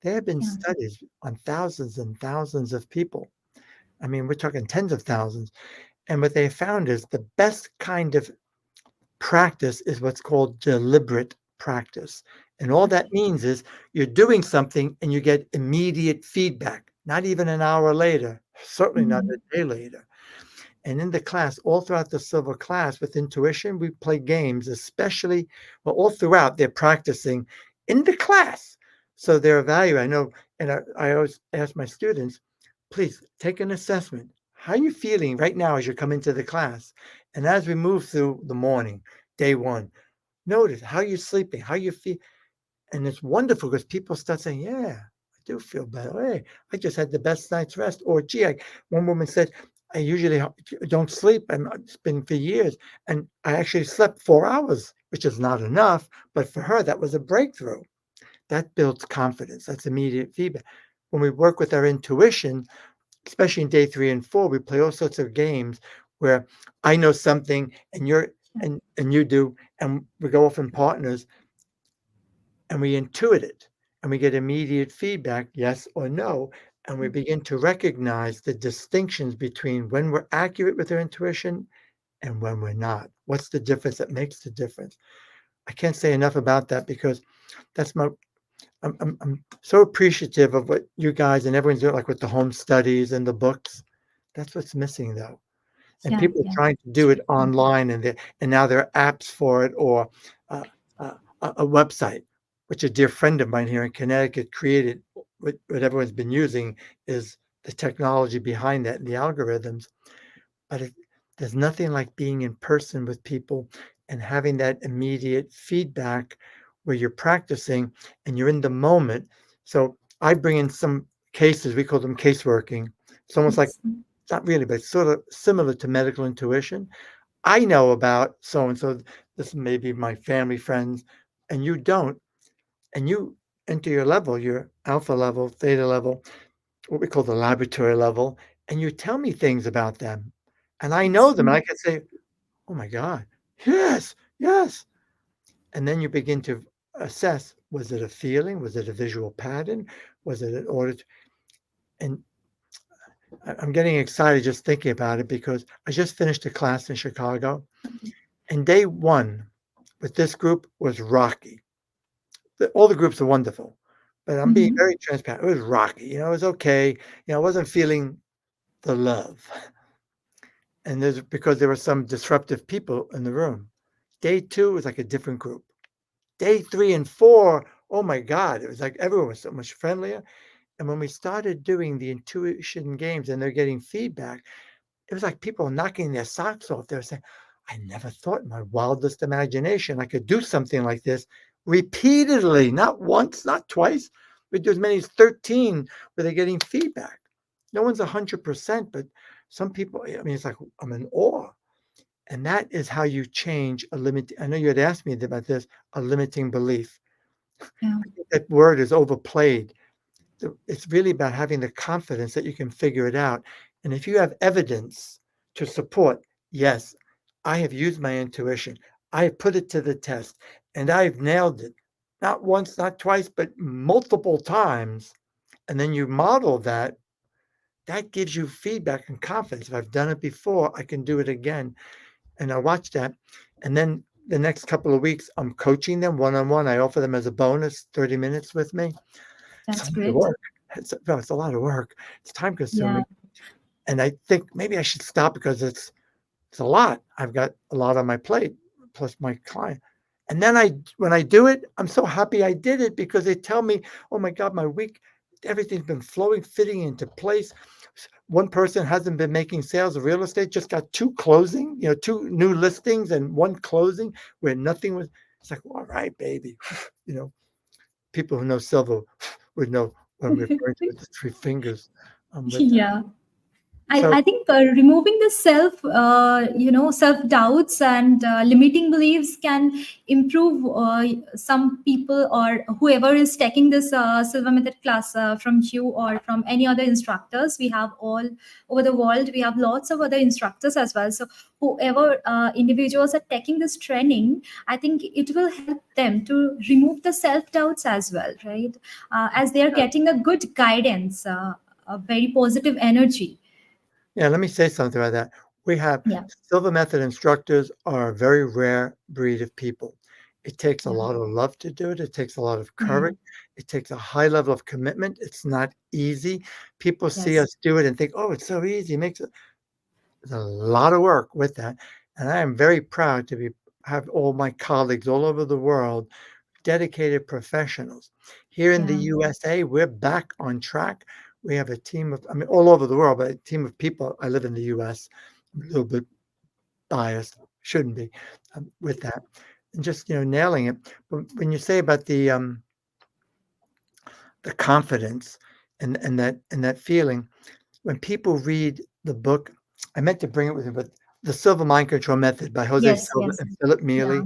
There have been Yeah. studies on thousands and thousands of people. I mean, we're talking tens of thousands. And what they found is the best kind of practice is what's called deliberate practice. And all that Okay. means is you're doing something and you get immediate feedback, not even an hour later, certainly not Hmm. a day later. And in the class, all throughout the Silva class with intuition, we play games, especially, well, all throughout, they're practicing in the class. So they're evaluating. I know, and I always ask my students, please take an assessment. How are you feeling right now as you come into the class? And as we move through the morning, day one, notice how you're sleeping, how you feel. And it's wonderful because people start saying, yeah, I do feel better. Hey, I just had the best night's rest. Or, gee, one woman said, I usually don't sleep. And it's been for years. And I actually slept 4 hours, which is not enough. But for her, that was a breakthrough. That builds confidence. That's immediate feedback. When we work with our intuition, especially in day 3 and 4, we play all sorts of games where I know something and you're Sure. and you do, and we go off in partners and we intuit it and we get immediate feedback, yes or no. And we begin to recognize the distinctions between when we're accurate with our intuition and when we're not. What's the difference that makes the difference? I can't say enough about that because that's my, I'm so appreciative of what you guys and everyone's doing, like with the home studies and the books. That's what's missing though. And Yeah. people are Yeah. trying to do Sure. it online, and now there are apps for it or uh, a website, which a dear friend of mine here in Connecticut created. What everyone's been using is the technology behind that and the algorithms. But there's nothing like being in person with people and having that immediate feedback where you're practicing and you're in the moment. So I bring in some cases, we call them case working, It's almost like, Yes. not really, but it's sort of similar to medical intuition. I know about so and so, this may be my family, friends, and you don't. And you enter your level, your alpha level, theta level, what we call the laboratory level, and you tell me things about them. And I know Yes. them, and I can say, oh my God, yes, yes. And then you begin to assess, was it a feeling? Was it a visual pattern? Was it an order? And I'm getting excited just thinking about it because I just finished a class in Chicago, and day one with this group was rocky. All the groups are wonderful, but I'm being Mm-hmm. very transparent. It was rocky. It was okay. I wasn't feeling the love. And there's because there were some disruptive people in the room. Day two was like a different group. Day three and four, oh my God, it was like everyone was so much friendlier. And when we started doing the intuition games and they're getting feedback, it was like people knocking their socks off. They were saying, I never thought in my wildest imagination I could do something like this repeatedly, not once, not twice. We do as many as 13 where they're getting feedback. No one's 100%, but some people, I mean, it's like I'm in awe. And that is how you change a limit. I know you had asked me about this, a limiting belief. Yeah. I think that word is overplayed. It's really about having the confidence that you can figure it out. And if you have evidence to support, yes, I have used my intuition, I have put it to the test, and I've nailed it. Not once, not twice, but multiple times. And then you model that, that gives you feedback and confidence. If I've done it before, I can do it again. And I watch that. And then the next couple of weeks, I'm coaching them one on one. I offer them as a bonus 30 minutes with me. It's a That's lot of great. work. It's a lot of work. It's time Yeah. consuming. And I think maybe I should stop because it's a lot. I've got a lot on my plate, plus my client. And then when I do it, I'm so happy I did it because they tell me, oh my God, my week, everything's been flowing, fitting into place. One person hasn't been making sales of real estate, just got two closing, two new listings and one closing where nothing was. It's like, all right, baby. You know, people who know Silva would know what I'm referring to with the three fingers. With that. Yeah. So I think removing the self doubts and limiting beliefs can improve some people or whoever is taking this Silva Method class from you or from any other instructors. We have all over the world. We have lots of other instructors as well. So whoever individuals are taking this training, I think it will help them to remove the self doubts as well, right? As they are getting a good guidance, a very positive energy. yeah, let me say something about that. We have Yeah. Silva Method instructors are a very rare breed of people. It takes a Yeah. lot of love to do it. It takes a lot of courage. Mm. It takes a high level of commitment. It's not easy. People see Yes. us do it and think, oh, it's so easy. It makes it. There's a lot of work with that. And I am very proud to have all my colleagues all over the world, dedicated professionals. Here in the Yeah. USA, we're back on track. We have a team of, I mean, all over the world, but a team of people. I live in the US. I'm a little bit biased, shouldn't be with that. And just, nailing it. But when you say about the confidence and that feeling, when people read the book, I meant to bring it with me, but The Silva Mind Control Method by Jose Yes. Silva Yes. and Philip Yeah. Mealy.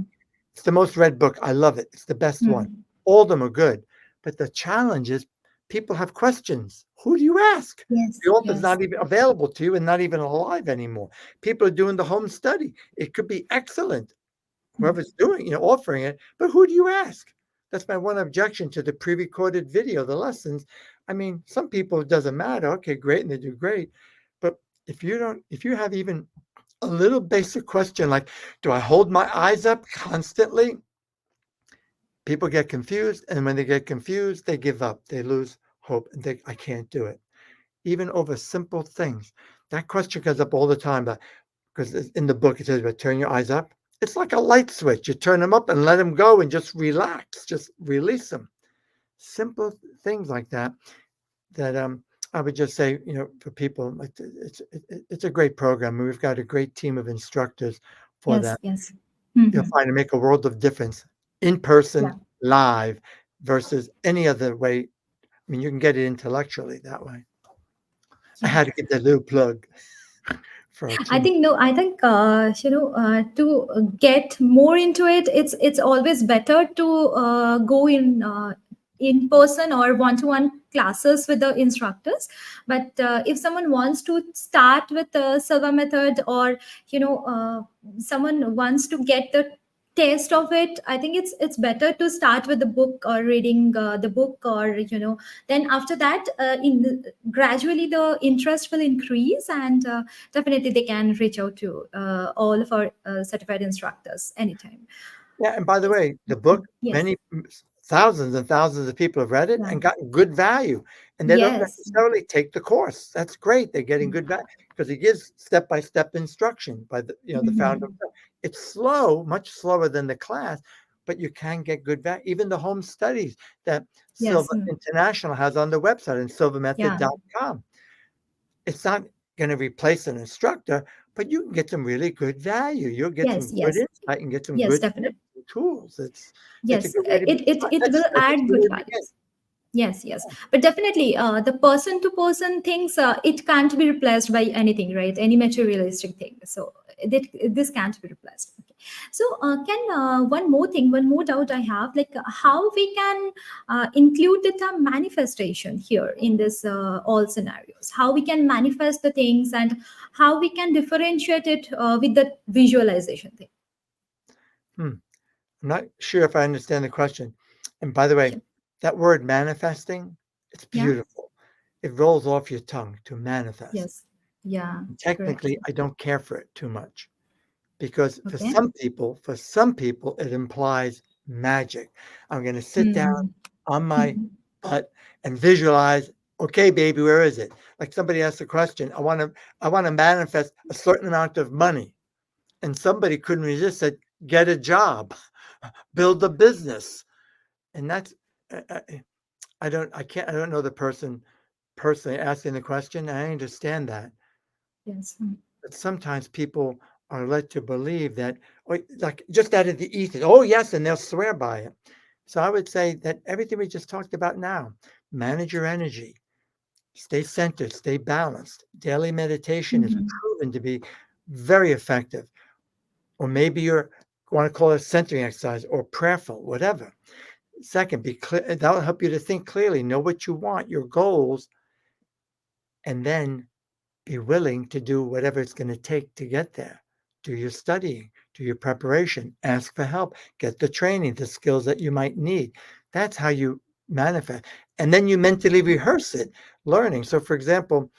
It's the most read book. I love it. It's the best one. Mm. All of them are good. But the challenge is people have questions. Who do you ask? Yes. The author's Yes. not even available to you and not even alive anymore. People are doing the home study. It could be excellent, Mm. whoever's doing, offering it, but who do you ask? That's my one objection to the pre-recorded video, the lessons. I mean, some people it doesn't matter. Okay, great, and they do great. But if you have even a little basic question like, do I hold my eyes up constantly? People get confused, and when they get confused, they give up. They lose hope, and I can't do it. Even over simple things. That question comes up all the time, because in the book it says, "But turn your eyes up." It's like a light switch. You turn them up and let them go, and just relax, just release them. Simple things like that. That I would just say, for people, like it's a great program. We've got a great team of instructors for Yes. that. Yes. You'll Hmm. find to make a world of difference in Yeah. person, live, versus any other way. I mean, you can get it intellectually that way. I had to get that little plug for our I team. think no. I think to get more into it, it's always better to go in person or one-to-one classes with the instructors. But if someone wants to start with the Silva method, or someone wants to get the taste of it, I think it's better to start with the book, or reading the book, or then after that, gradually the interest will increase, and definitely they can reach out to all of our certified instructors anytime. Yeah, and by the Yes. way, the book, Yes. many thousands and thousands of people have read it Yeah. and gotten good value, and they don't Yes. necessarily take the course. That's great. They're getting good value because it gives step-by-step instruction by the founder Mhm. himself. It's slow, much slower than the class, but you can get good value. Even the home studies that Yes. Silva International has on their website and Yeah. silvamethod.com. It's not going to replace an instructor, but you can get some really good value. You'll get Yes. some good Yes. insight and get some Yes. good Definitely. tips and tools. It's a Yes. good way to be smart. It will That's add a good good way to begin. values. Yes, yes, but definitely, the person to person things, it can't be replaced by anything, right? Any materialistic thing. So this can't be replaced. Okay. So, can one more thing, one more doubt I have, like how we can include the term manifestation here in this all scenarios. How we can manifest the things, and how we can differentiate it with the visualization thing. Hmm. I'm not sure if I understand the question. And by the way, Sure. that word manifesting, it's Yeah. beautiful. It rolls off your tongue to manifest. Yes. Yeah. And Correct. technically, I don't care for it too much because Okay. for some people, it implies magic. I'm going to sit down Hmm. on my butt and visualize, okay, baby, where is it? Like somebody asked a question, I want to manifest a certain amount of money. And somebody couldn't resist, said, get a job, build a business. And that's I don't know the person personally asking the question. I understand that. Yes. But sometimes people are led to believe that, like just out of the ether, oh yes, and they'll swear by it. So I would say that everything we just talked about now, manage your energy, stay centered, stay balanced. Daily meditation is Mhm. proven to be very effective. Or maybe you're want to call it a centering exercise or prayerful, whatever. Second, be clear. That'll help you to think clearly, know what you want, your goals, and then be willing to do whatever it's going to take to get there. Do your studying, do your preparation, ask for help, get the training, the skills that you might need. That's how you manifest. And then you mentally rehearse it, learning. So, for example,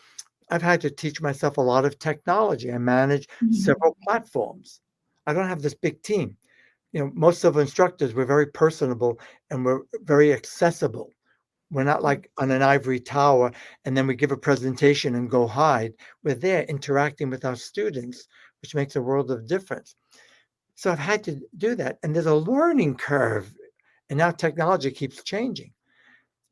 I've had to teach myself a lot of technology. I manage Mhm. several platforms. I don't have this big team. Most of the instructors were very personable and we're very accessible. We're not like on an ivory tower and then we give a presentation and go hide. We're there interacting with our students, which makes a world of difference. So I've had to do that. And there's a learning curve. And now technology keeps changing.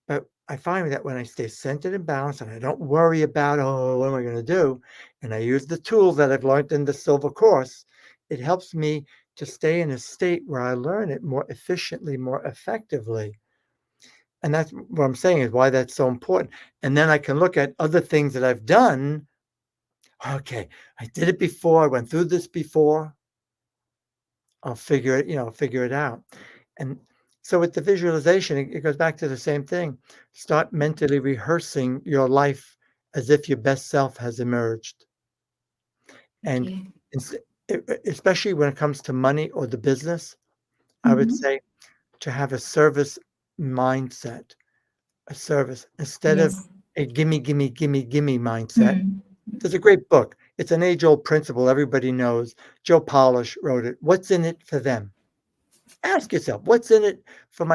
But I find that when I stay centered and balanced and I don't worry about, oh, what am I going to do? And I use the tools that I've learned in the Silver course, it helps me to stay in a state where I learn it more efficiently, more effectively. And that's what I'm saying is why that's so important. And then I can look at other things that I've done. Okay, I did it before. I went through this before. Figure it out. And so with the visualization, it goes back to the same thing. Start mentally rehearsing your life as if your best self has emerged. And Okay. ins- especially when it comes to money or the business, I would Mhm. say to have a service mindset, a service instead of Yes. a gimme, gimme, gimme, gimme mindset. Hmm. There's a great book. It's an age old principle everybody knows. Joe Polish wrote it. What's in it for them? Ask yourself, what's in it for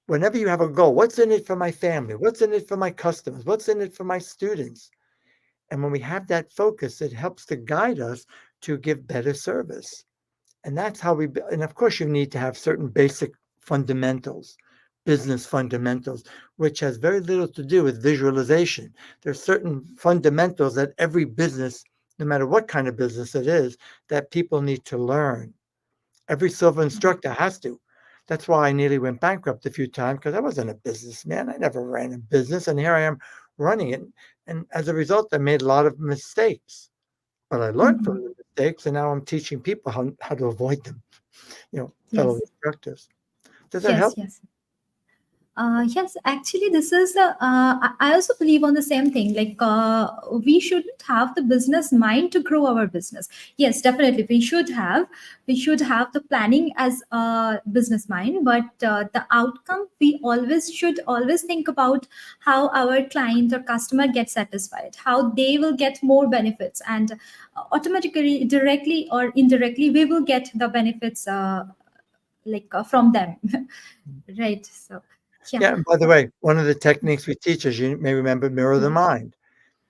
whenever you have a goal, what's in it for my family? What's in it for my customers? What's in it for my students? And when we have that focus, it helps to guide us to give better service. And that's how and of course, you need to have certain basic fundamentals, business fundamentals, which has very little to do with visualization. There's certain fundamentals that every business, no matter what kind of business it is, that people need to learn. Every silver instructor has to. That's why I nearly went bankrupt a few times because I wasn't a businessman. I never ran a business. And here I am running it. And as a result, I made a lot of mistakes. But I learned from Mhm. the mistakes, and now I'm teaching people how to avoid them, fellow Yes. instructors. Does that Yes. help? Yes. Yes, actually, this is the. I also believe on the same thing. Like, we shouldn't have the business mind to grow our business. Yes, definitely, we should have. We should have the planning as a business mind, but the outcome we always should always think about how our client or customer gets satisfied, how they will get more benefits, and automatically, directly or indirectly, we will get the benefits. From them, right? So, yeah. Yeah, and by the way, one of the techniques we teach, as you may remember, mirror the mind.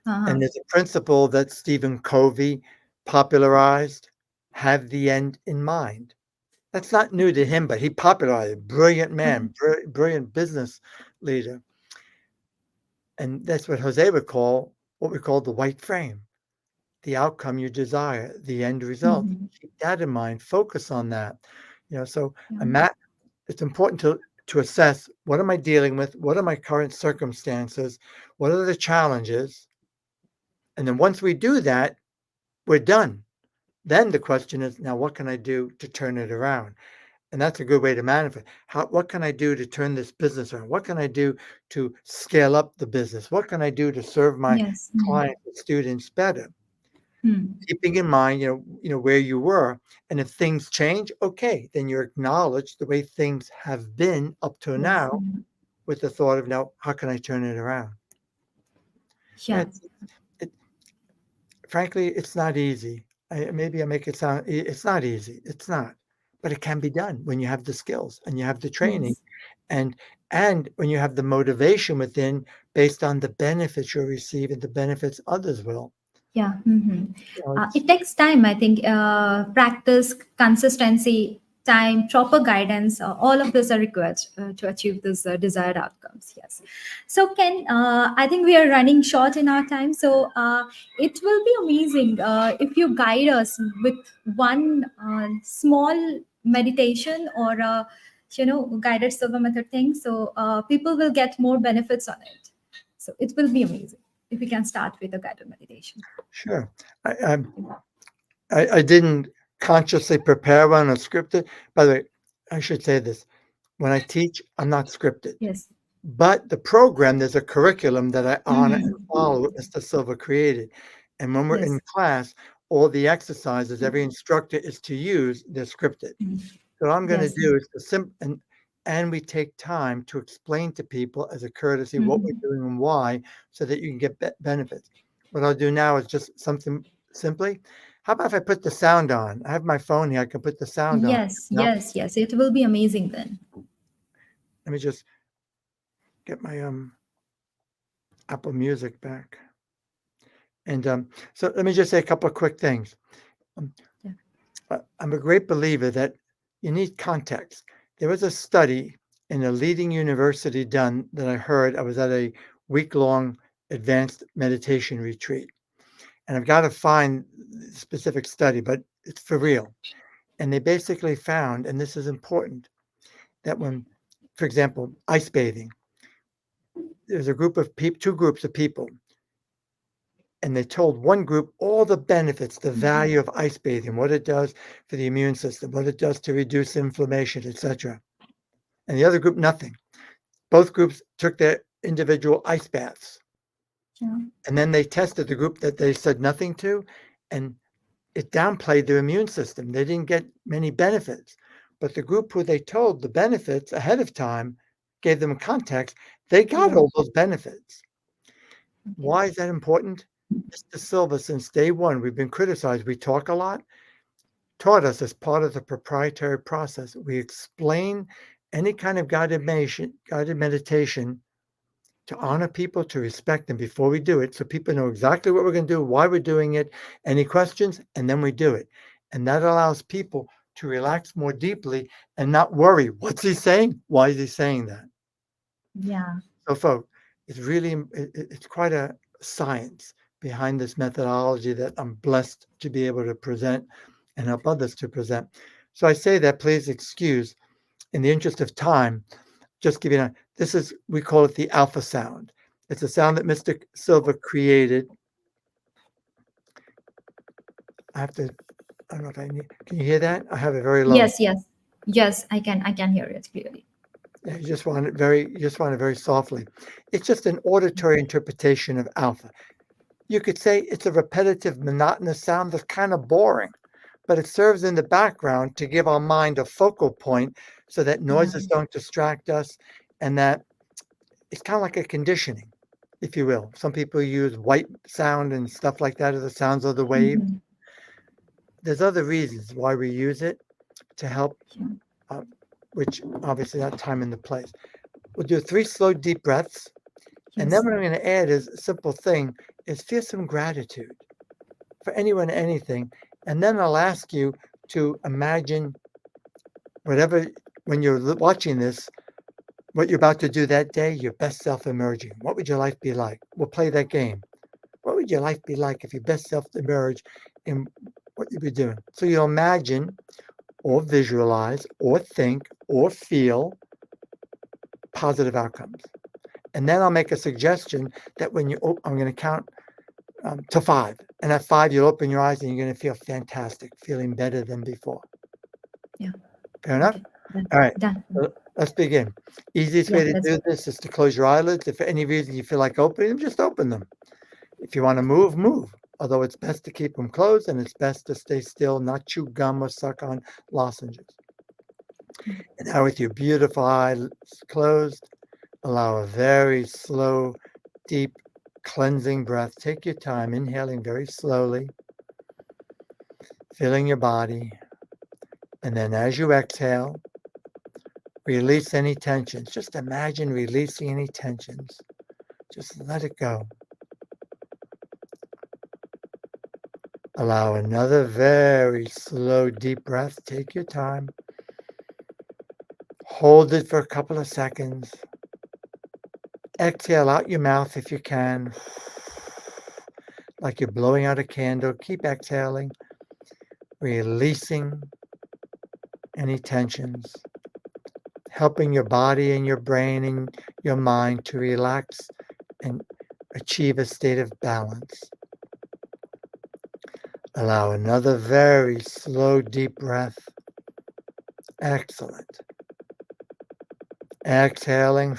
Uh-huh. And there's a principle that Stephen Covey popularized, have the end in mind. That's not new to him, but he popularized it. Brilliant man, brilliant business leader. And that's what Jose would call what we call the white frame, the outcome you desire, the end result. Mhm. Keep that in mind. Focus on that. So Yeah. it's important to assess what am I dealing with? What are my current circumstances? What are the challenges? And then once we do that, we're done. Then the question is, now what can I do to turn it around? And that's a good way to manage it. What can I do to turn this business around? What can I do to scale up the business? What can I do to serve my Yes. Mhm. clients and students better? Hmm. Keeping in mind, where you were, and if things change, okay, then you acknowledge the way things have been up to Yes. now, Mhm. with the thought of now, how can I turn it around? Yeah. It, frankly, it's not easy. Maybe I make it sound it's not easy. It's not, but it can be done when you have the skills and you have the training, Yes. and when you have the motivation within, based on the benefits you'll receive and the benefits others will. Yeah. Hmm. It's It takes time, I think. Practice, consistency, time, proper guidance, all of this are required to achieve this desired outcomes. Yes. So, Ken, I think we are running short in our time. So, it will be amazing if you guide us with one small meditation or guided Silva method thing. So, people will get more benefits on it. So, it will be amazing if we can start with a guided meditation. sure. I, I'm I didn't consciously prepare one or script it. By the way, I should say this. When I teach, I'm not scripted. Yes. But the program, there's a curriculum that I honor and Mhm. follow what Mr. Silva created. And when we're in Yes. class, all the exercises every instructor is to use, they're scripted. Mhm. So what I'm going to Yes. do is and we take time to explain to people as a courtesy what we're Mhm. doing and why, so that you can get benefits. What I'll do now is just something simply. How about if I put the sound on? I have my phone here. I can put the sound on. Yes. Now, Yes. Yes. It will be amazing then. let me just get my Apple Music back. And so let me just say a couple of quick things. Um, Yeah. I'm a great believer that you need context. There was a study in a leading university done that I heard. I was at a week-long advanced meditation retreat, and I've got to find the specific study, but it's for real. And they basically found, and this is important, that when, for example, ice bathing, there's a group of people, two groups of people, and they told one group all the benefits, the Mhm. value of ice bathing, what it does for the immune system, what it does to reduce inflammation, etc. And the other group, nothing. Both groups took their individual ice baths. Yeah. And then they tested the group that they said nothing to, and it downplayed their immune system. They didn't get many benefits. But the group who they told the benefits ahead of time, gave them context, they got Yeah. all those benefits. Okay. Why is that important? Mr. Silva, since day one, we've been criticized. We talk a lot, taught us as part of the proprietary process. We explain any kind of guided meditation to honor people, to respect them before we do it, so people know exactly what we're going to do, why we're doing it, any questions, and then we do it. And that allows people to relax more deeply and not worry. What's he saying? Why is he saying that? Yeah. So, folks, it's really it's quite a science behind this methodology that I'm blessed to be able to present and help others to present. So I say that, please excuse, in the interest of time, just give you this is, we call it the alpha sound. It's a sound that Mr. Silva created. I have to, I don't know if I need, can you hear that? I have it very low. Yes, yes, yes. I can hear it clearly. Yeah, you just want it very softly. It's just an auditory interpretation of alpha. You could say it's a repetitive, monotonous sound that's kind of boring, but it serves in the background to give our mind a focal point so that Yeah. noises don't distract us and that it's kind of like a conditioning, if you will. Some people use white sound and stuff like that as the sounds of the wave. Mhm. There's other reasons why we use it to help, Yeah. uh, which obviously not time in the place. We'll do 3 slow, deep breaths. And then Yes. what I'm going to add is a simple thing is feel some gratitude for anyone, anything. And then I'll ask you to imagine whatever, when you're watching this, what you're about to do that day, your best self emerging. What would your life be like? We'll play that game. What would your life be like if your best self emerged in what you'd be doing? So you'll imagine or visualize or think or feel positive outcomes. And then I'll make a suggestion that when you, I'm going to count to 5. And at 5, you'll open your eyes and you're going to feel fantastic, feeling better than before. Yeah. Fair enough? Okay. Done. All right. Done. Let's begin. Easiest Yeah. way to Let's do go. this is to close your eyelids. If for any reason you feel like opening them, just open them. If you want to move, move. Although it's best to keep them closed and it's best to stay still, not chew gum or suck on lozenges. And now with your beautiful eyes closed, allow a very slow, deep, cleansing breath. Take your time, inhaling very slowly, filling your body. And then as you exhale, release any tensions. Just imagine releasing any tensions. Just let it go. Allow another very slow, deep breath. Take your time. Hold it for a couple of seconds. Exhale out your mouth if you can, like you're blowing out a candle. Keep exhaling, releasing any tensions, helping your body and your brain and your mind to relax and achieve a state of balance. Allow another very slow, deep breath. Excellent. Exhaling.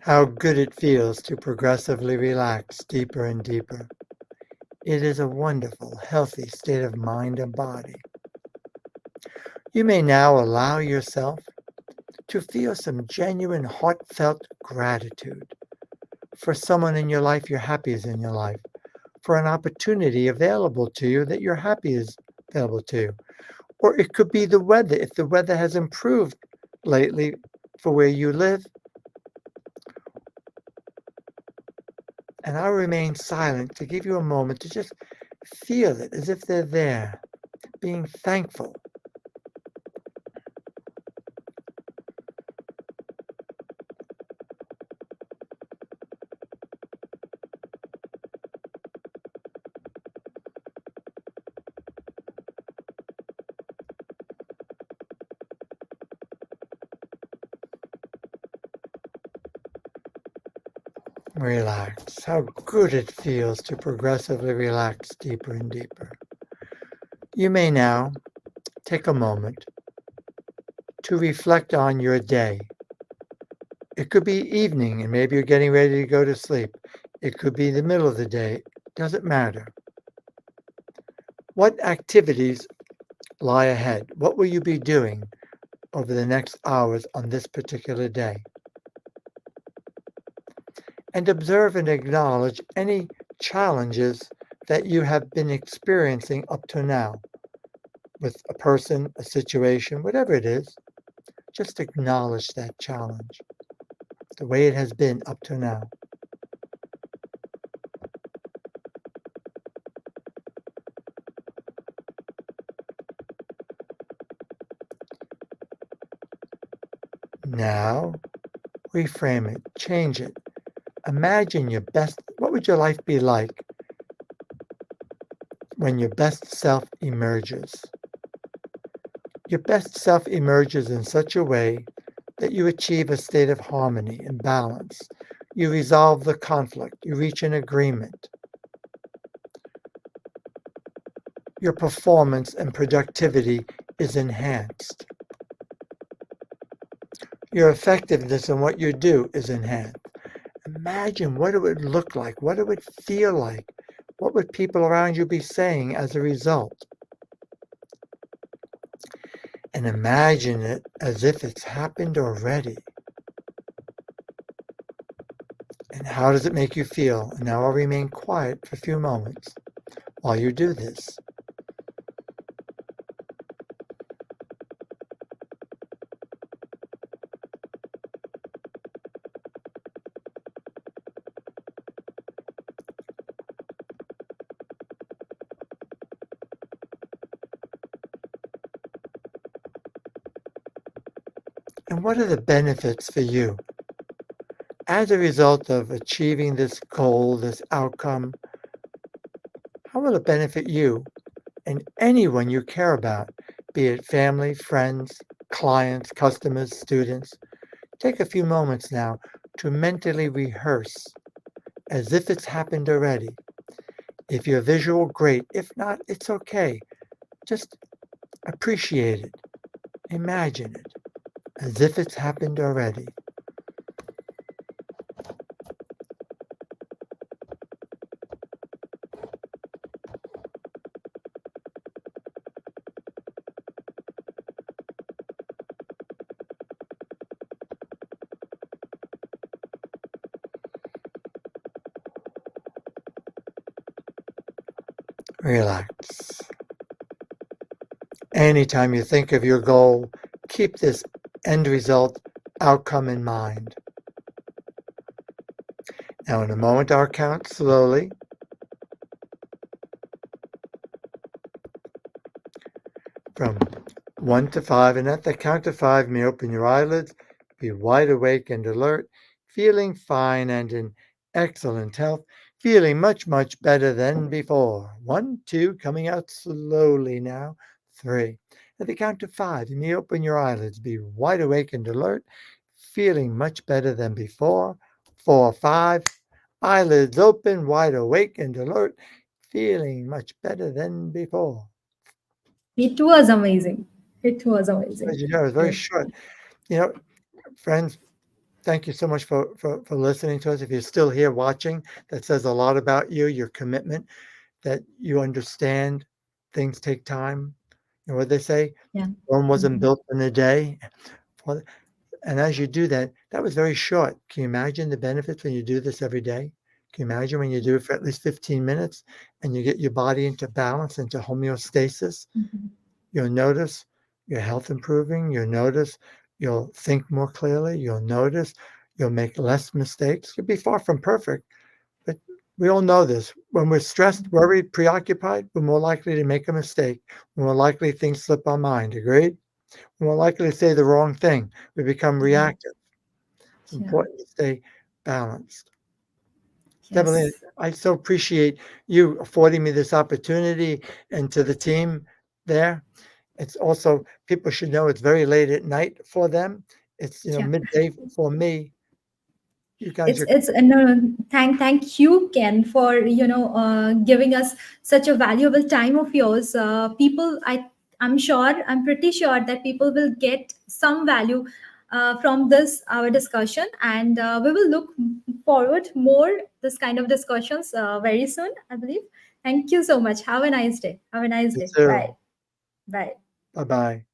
How good it feels to progressively relax deeper and deeper. It is a wonderful, healthy state of mind and body. You may now allow yourself to feel some genuine, heartfelt gratitude for someone in your life you're happy is in your life, for an opportunity available to you that you're happy is available to you. Or it could be the weather. If the weather has improved lately for where you live, and I'll remain silent to give you a moment to just feel it as if they're there, being thankful. Relax. How good it feels to progressively relax deeper and deeper. You may now take a moment to reflect on your day. It could be evening and maybe you're getting ready to go to sleep. It could be the middle of the day. Doesn't matter. What activities lie ahead? What will you be doing over the next hours on this particular day? And observe and acknowledge any challenges that you have been experiencing up to now with a person, a situation, whatever it is. Just acknowledge that challenge, the way it has been up to now. Now, reframe it, change it. Imagine your best, what would your life be like when your best self emerges? Your best self emerges in such a way that you achieve a state of harmony and balance. You resolve the conflict. You reach an agreement. Your performance and productivity is enhanced. Your effectiveness in what you do is enhanced. Imagine what it would look like, what it would feel like, what would people around you be saying as a result. And imagine it as if it's happened already. And how does it make you feel? And now I'll remain quiet for a few moments while you do this. And what are the benefits for you? As a result of achieving this goal, this outcome, how will it benefit you and anyone you care about, be it family, friends, clients, customers, students? Take a few moments now to mentally rehearse as if it's happened already. If you're visual, great. If not, it's okay. Just appreciate it. Imagine it as if it's happened already. Relax. Anytime you think of your goal, keep this end result outcome in mind. Now, in a moment, I'll count slowly. From 1 to 5, and at the count of 5, you may open your eyelids, be wide awake and alert, feeling fine and in excellent health, feeling much, much better than before. 1, 2, coming out slowly now. 3. At the count of 5, you may open your eyelids, be wide awake and alert, feeling much better than before. 4, 5, eyelids open, wide awake and alert, feeling much better than before. It was amazing. It was amazing. As you know, it's very Yes. short. You know, friends, thank you so much for listening to us. If you're still here watching, that says a lot about you, your commitment, that you understand things take time. You know what they say? Yeah. Rome wasn't Mhm. built in a day. Well, and as you do that, that was very short. Can you imagine the benefits when you do this every day? Can you imagine when you do it for at least 15 minutes and you get your body into balance, into homeostasis? Mhm. You'll notice your health improving. You'll notice you'll think more clearly. You'll notice you'll make less mistakes. You'll be far from perfect, but we all know this. When we're stressed, worried, preoccupied, we're more likely to make a mistake. We're more likely things slip our mind. Agreed? We're more likely to say the wrong thing. We become Yeah. reactive. It's Yeah. important to stay balanced. Definitely, Yes. I so appreciate you affording me this opportunity and to the team there. It's also people should know it's very late at night for them. It's, Yeah. midday for me. You guys are It's no, no, thank you, Ken, for giving us such a valuable time of yours. People, I'm pretty sure that people will get some value from this our discussion, and we will look forward more this kind of discussions very soon, I believe. Thank you so much. Have a nice day. Have a nice you day. Bye. too. Bye. Bye-bye.